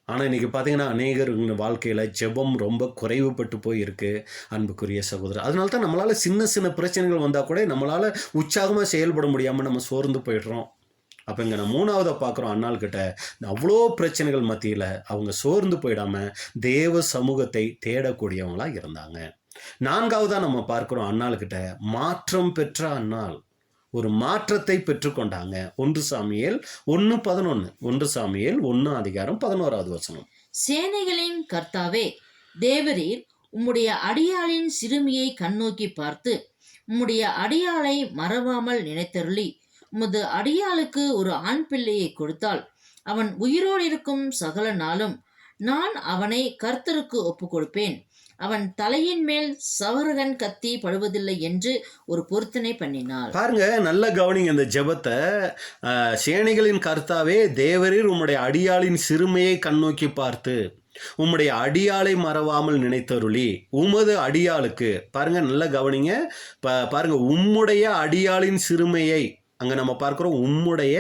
ஆனால் இன்றைக்கி பார்த்தீங்கன்னா அநேகர் வாழ்க்கையில் ஜெபம் ரொம்ப குறைவுபட்டு போயிருக்கு அன்புக்குரிய சகோதரர். அதனால தான் நம்மளால் சின்ன சின்ன பிரச்சனைகள் வந்தால் கூட நம்மளால் உற்சாகமாக செயல்பட முடியாமல் நம்ம சோர்ந்து போயிடுறோம். அப்போ இங்கே நம்ம மூணாவதை பார்க்குறோம், அன்னாள்கிட்ட அவ்வளோ பிரச்சனைகள் மத்தியில் அவங்க சோர்ந்து போயிடாமல் தேவ சமூகத்தை தேடக்கூடியவங்களாக இருந்தாங்க. நான்காவதாக நம்ம பார்க்குறோம், அன்னாள்கிட்ட மாற்றம் பெற்ற அன்னாள் ஒரு மாற்றத்தை பெற்றுக்கொண்டாங்க. 1 சாமுவேல் 1:11, 1 சாமுவேல் 1:11. சேனைகளின் கர்த்தாவே, தேவரீர் உம்முடைய அடியாளின் சிறுமியை கண்ணோக்கி பார்த்து உம்முடைய அடியாளை மறவாமல் நினைத்தருளி உமது அடியாளுக்கு ஒரு ஆண் பிள்ளையை கொடுத்தால் அவன் உயிரோடு இருக்கும் சகல நாளும் நான் அவனை கர்த்தருக்கு ஒப்பு கொடுப்பேன். அவன் தலையின் மேல் சவரகன் கத்தி படுவதில்லை என்று ஒரு பொருத்தனை பண்ணினார். பாருங்க, நல்ல கவனிங்க இந்த ஜெபத்தை. சேனைகளின் கர்த்தாவே, தேவரீர் உம்முடைய அடியாளின் சிறுமையை கண்ணோக்கி பார்த்து உம்முடைய அடியாளை மறவாமல் நினைத்தருளி உமது அடியாளுக்கு, பாருங்க நல்ல கவனிங்க, பாருங்க, உம்முடைய அடியாளின் சிறுமையை, அங்கே நம்ம பார்க்குறோம் உம்முடைய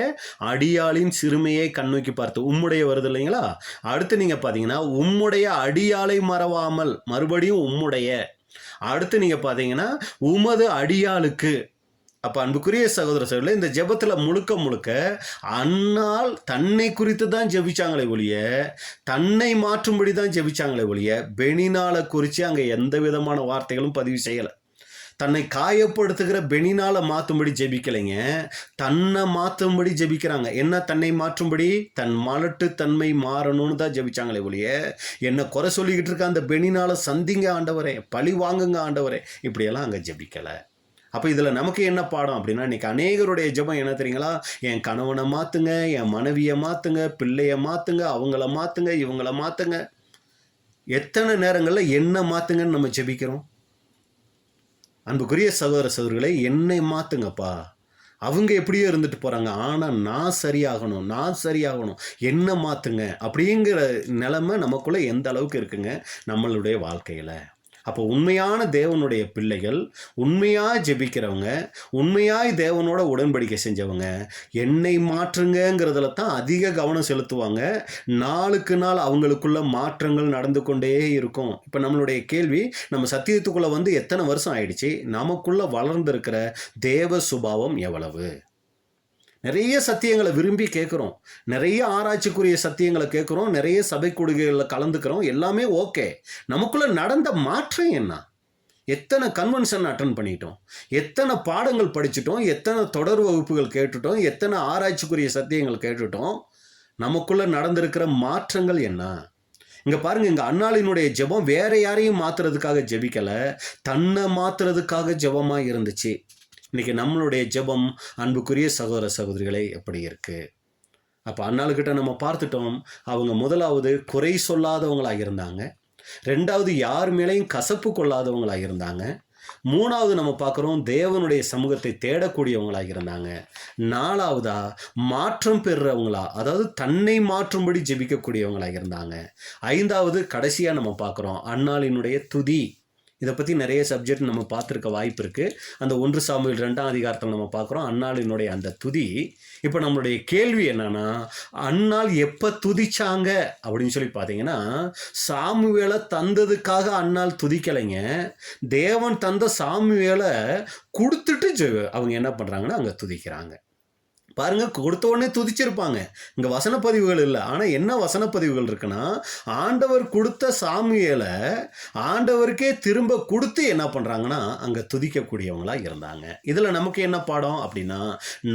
அடியாளின் சிறுமையை கண்ணோக்கி பார்த்து, உம்முடைய வருது இல்லைங்களா. அடுத்து நீங்கள் பார்த்தீங்கன்னா உம்முடைய அடியாளை மறவாமல், மறுபடியும் உம்முடைய. அடுத்து நீங்கள் பார்த்தீங்கன்னா உமது அடியாளுக்கு. அப்போ அன்புக்குரிய சகோதர சகோதரர்களே, இந்த ஜெபத்தில் முழுக்க முழுக்க அன்னாள் தன்னை குறித்து தான் ஜெபிச்சாங்களே ஒழிய, தன்னை மாற்றும்படி தான் ஜெபிச்சாங்களே ஒழிய, பெனினாலை குறித்து அங்கே எந்த விதமான வார்த்தைகளும் பதிவு செய்யலை. தன்னை காயப்படுத்துகிற பெனினால மாற்றும்படி ஜெபிக்கலைங்க, தன்னை மாற்றும்படி ஜெபிக்கிறாங்க. என்ன தன்னை மாற்றும்படி? தன் மலட்டு தன்மை மாறணும்னு தான் ஜெபிச்சாங்களே ஒழிய, என்ன குறை சொல்லிக்கிட்டு இருக்க அந்த பெனினால சந்திங்க ஆண்டவரே, பழி வாங்குங்க ஆண்டவரே, இப்படியெல்லாம் அங்கே ஜெபிக்கலை. அப்போ இதில் நமக்கு என்ன பாடம் அப்படின்னா, இன்றைக்கி அநேகருடைய ஜெபம் என்ன தெரியுங்களா? என் கணவனை மாற்றுங்க, என் மனைவியை மாற்றுங்க, பிள்ளையை மாற்றுங்க, அவங்கள மாற்றுங்க, இவங்கள மாற்றுங்க. எத்தனை நேரங்களில் என்ன மாற்றுங்கன்னு நம்ம ஜெபிக்கிறோம்? அன்புக்குரிய சகோதர சகோதரிகளை, என்னை மாற்றுங்கப்பா, அவங்க எப்படியோ இருந்துட்டு போகிறாங்க, ஆனால் நான் சரியாகணும், என்ன மாற்றுங்க அப்படிங்கிற நிலைமை நமக்குள்ளே எந்த அளவுக்கு இருக்குங்க நம்மளுடைய வாழ்க்கையில். அப்போ உண்மையான தேவனுடைய பிள்ளைகள், உண்மையாக ஜெபிக்கிறவங்க, உண்மையாய் தேவனோட உடன்படிக்கை செஞ்சவங்க, என்னை மாற்றுங்கிறதுல தான் அதிக கவனம் செலுத்துவாங்க. நாளுக்கு நாள் அவங்களுக்குள்ள மாற்றங்கள் நடந்து கொண்டே இருக்கும். இப்போ நம்மளுடைய கேள்வி, நம்ம சத்தியத்துக்குள்ளே எத்தனை வருஷம் ஆயிடுச்சு? நமக்குள்ளே வளர்ந்துருக்கிற தேவ சுபாவம் எவ்வளவு? நிறைய சத்தியங்களை விரும்பி கேட்குறோம், நிறைய ஆராய்ச்சிக்குரிய சத்தியங்களை கேட்குறோம், நிறைய சபை கூடுகைகளில் கலந்துக்கிறோம், எல்லாமே ஓகே. நமக்குள்ளே நடந்த மாற்றம் என்ன? எத்தனை கன்வென்ஷன் அட்டன் பண்ணிட்டோம், எத்தனை பாடங்கள் படிச்சுட்டோம், எத்தனை தொடர் வகுப்புகள் கேட்டுட்டோம், எத்தனை ஆராய்ச்சிக்குரிய சத்தியங்கள் கேட்டுட்டோம், நமக்குள்ளே நடந்திருக்கிற மாற்றங்கள் என்ன? இங்கே பாருங்கள், இங்கே அன்னாளினுடைய ஜெபம் வேற யாரையும் மாற்றுறதுக்காக ஜெபிக்கலை, தன்னை மாற்றுறதுக்காக ஜெபமாக இருந்துச்சு. இன்றைக்கி நம்மளுடைய ஜெபம் அன்புக்குரிய சகோதர சகோதரிகளை எப்படி இருக்குது? அப்போ அன்னாளுக்கிட்ட நம்ம பார்த்துட்டோம், அவங்க முதலாவது குறை சொல்லாதவங்களாக இருந்தாங்க, ரெண்டாவது யார் மேலேயும் கசப்பு கொள்ளாதவங்களாக இருந்தாங்க, மூணாவது நம்ம பார்க்குறோம் தேவனுடைய சமூகத்தை தேடக்கூடியவங்களாக இருந்தாங்க, நாலாவதா மாற்றம் பெறுறவங்களா, அதாவது தன்னை மாற்றும்படி ஜெபிக்கக்கூடியவங்களாக இருந்தாங்க, ஐந்தாவது கடைசியாக நம்ம பார்க்குறோம் அன்னாளினுடைய துதி. இதை பற்றி நிறைய சப்ஜெக்ட் நம்ம பார்த்துருக்க வாய்ப்பு இருக்குது. அந்த 1 சாமுவேல் 2ஆம் அதிகாரத்தில் நம்ம பார்க்குறோம் அன்னாளினுடைய அந்த துதி. இப்போ நம்மளுடைய கேள்வி என்னன்னா, அன்னாள் எப்போ துதிச்சாங்க அப்படின்னு சொல்லி பார்த்தீங்கன்னா, சாமுவேலை தந்ததுக்காக அன்னாள் துதிக்கலைங்க, தேவன் தந்த சாமுவேலை கொடுத்துட்டு அவங்க என்ன பண்ணுறாங்கன்னா அங்கே துதிக்கிறாங்க. பாருங்க, கொடுத்த உடனே துதிச்சிருப்பாங்க. இங்கே வசனப்பதிவுகள் இல்லை, ஆனால் என்ன வசனப்பதிவுகள் இருக்குன்னா, ஆண்டவர் கொடுத்த சாமுவேலை ஆண்டவருக்கே திரும்ப கொடுத்து என்ன பண்ணுறாங்கன்னா அங்கே துதிக்கக்கூடியவங்களா இருந்தாங்க. இதில் நமக்கு என்ன பாடம் அப்படின்னா,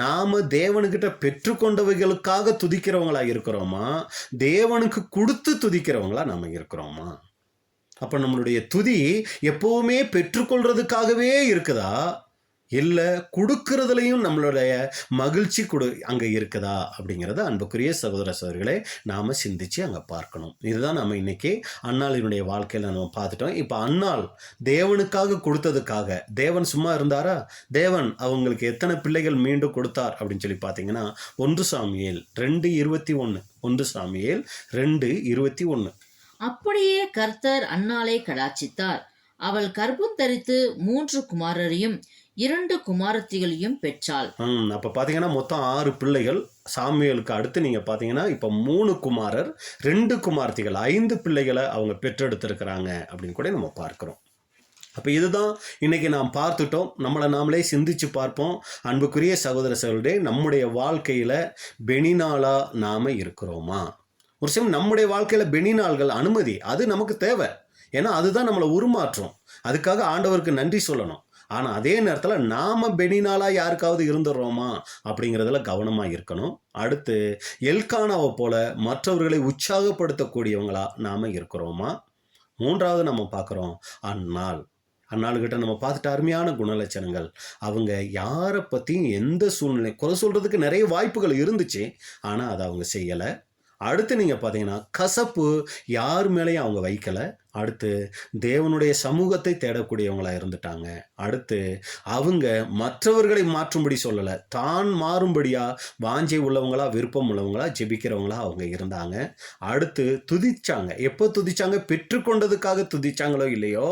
நாம் தேவனுக்கிட்ட பெற்றுக்கொண்டவைகளுக்காக துதிக்கிறவங்களா இருக்கிறோமா, தேவனுக்கு கொடுத்து துதிக்கிறவங்களா நம்ம இருக்கிறோமா? அப்போ நம்மளுடைய துதி எப்போவுமே பெற்றுக்கொள்றதுக்காகவே இருக்குதா, இல்லை கொடுக்கறதுலையும் நம்மளுடைய மகிழ்ச்சி அங்கே இருக்குதா அப்படிங்கிறத அன்புக்குரிய சகோதர சகோதரிகளை நாம் சிந்தித்து அங்கே பார்க்கணும். இதுதான் நம்ம இன்றைக்கி அன்னாளினுடைய வாழ்க்கையில் நம்ம பார்த்துட்டோம். இப்போ அன்னாள் தேவனுக்காக கொடுத்ததுக்காக தேவன் சும்மா இருந்தாரா? தேவன் அவங்களுக்கு எத்தனை பிள்ளைகள் மீண்டும் கொடுத்தார் அப்படின்னு சொல்லி பார்த்தீங்கன்னா 1 சாமுவேல் 2:21. 1 சாமுவேல் 2:21. அப்படியே கர்த்தர் அன்னாளை கடாட்சித்தார். அவள் கர்ப்பம் தரித்து 3 குமாரரையும் 2 குமாரத்திகளையும் பெற்றாள். அப்போ பார்த்தீங்கன்னா மொத்தம் 6 பிள்ளைகள். சாமுவேலுக்கு அடுத்து நீங்கள் பார்த்தீங்கன்னா இப்போ 3 குமாரர் 2 குமாரத்திகள் 5 பிள்ளைகளை அவங்க பெற்றெடுத்திருக்கிறாங்க அப்படின்னு கூட நம்ம பார்க்குறோம். அப்போ இதுதான் இன்றைக்கி நாம் பார்த்துட்டோம். நம்மளை நாமளே சிந்திச்சு பார்ப்போம். அன்புக்குரிய சகோதர சகோதரர்களே, நம்முடைய வாழ்க்கையில் பெனினாலாக நாம் இருக்கிறோமா? ஒரு சமயம் நம்முடைய வாழ்க்கையில் பெனினால்கள் அனுமதி, அது நமக்கு தேவை. ஏன்னா அதுதான் நம்மளை உருமாற்றும். அதுக்காக ஆண்டவருக்கு நன்றி சொல்லணும். ஆனால் அதே நேரத்தில் நாம் பெனினாலாக யாருக்காவது இருந்துடுறோமா அப்படிங்கிறதுல கவனமாக இருக்கணும். அடுத்து எல்கானாவை போல மற்றவர்களை உற்சாகப்படுத்தக்கூடியவங்களா நாம் இருக்கிறோமா? மூன்றாவது நம்ம பார்க்குறோம் அன்னாள். அன்னாளுக்கிட்ட நம்ம பார்த்துட்ட அருமையான குணலட்சணங்கள். அவங்க யாரை பற்றியும் எந்த சூழ்நிலை குறை சொல்கிறதுக்கு நிறைய வாய்ப்புகள் இருந்துச்சு, ஆனால் அதை அவங்க செய்யலை. அடுத்து நீங்கள் பார்த்தீங்கன்னா கசப்பு யார் மேலேயும் அவங்க வைக்கலை. அடுத்து தேவனுடைய சமூகத்தை தேடக்கூடியவங்களா இருந்துட்டாங்க. அடுத்து அவங்க மற்றவர்களை மாற்றும்படி சொல்லலை, தான் மாறும்படியா வாஞ்சை உள்ளவங்களா விருப்பம் உள்ளவங்களா ஜெபிக்கிறவங்களா அவங்க இருந்தாங்க. அடுத்து துதிச்சாங்க. எப்போ துதிச்சாங்க? பெற்றுக்கொண்டதுக்காக துதிச்சாங்களோ இல்லையோ,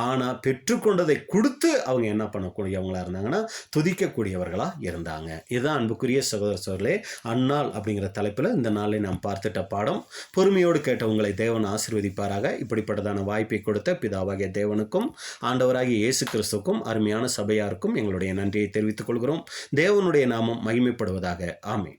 ஆனால் பெற்றுக்கொண்டதை கொடுத்து அவங்க என்ன பண்ணக்கூடியவங்களா இருந்தாங்கன்னா துதிக்கக்கூடியவர்களா இருந்தாங்க. இதுதான் அன்புக்குரிய சகோதர சகோதரர்களே, அந்நாள் அப்படிங்கிற தலைப்பில் இந்த நாளை நாம் பார்த்துட்ட பாடம். பொறுமையோடு கேட்ட உங்களை தேவன் ஆசீர்வதிப்பாராக. இப்படிப்பட்டதான வாய்ப்பை கொடுத்த பிதாவாகிய தேவனுக்கும் ஆண்டவராகிய இயேசு கிறிஸ்துவுக்கும் அருமையான சபையாருக்கும் எங்களுடைய நன்றியை தெரிவித்துக் கொள்கிறோம். தேவனுடைய நாமம் மகிமைப்படுவதாக. ஆமென்.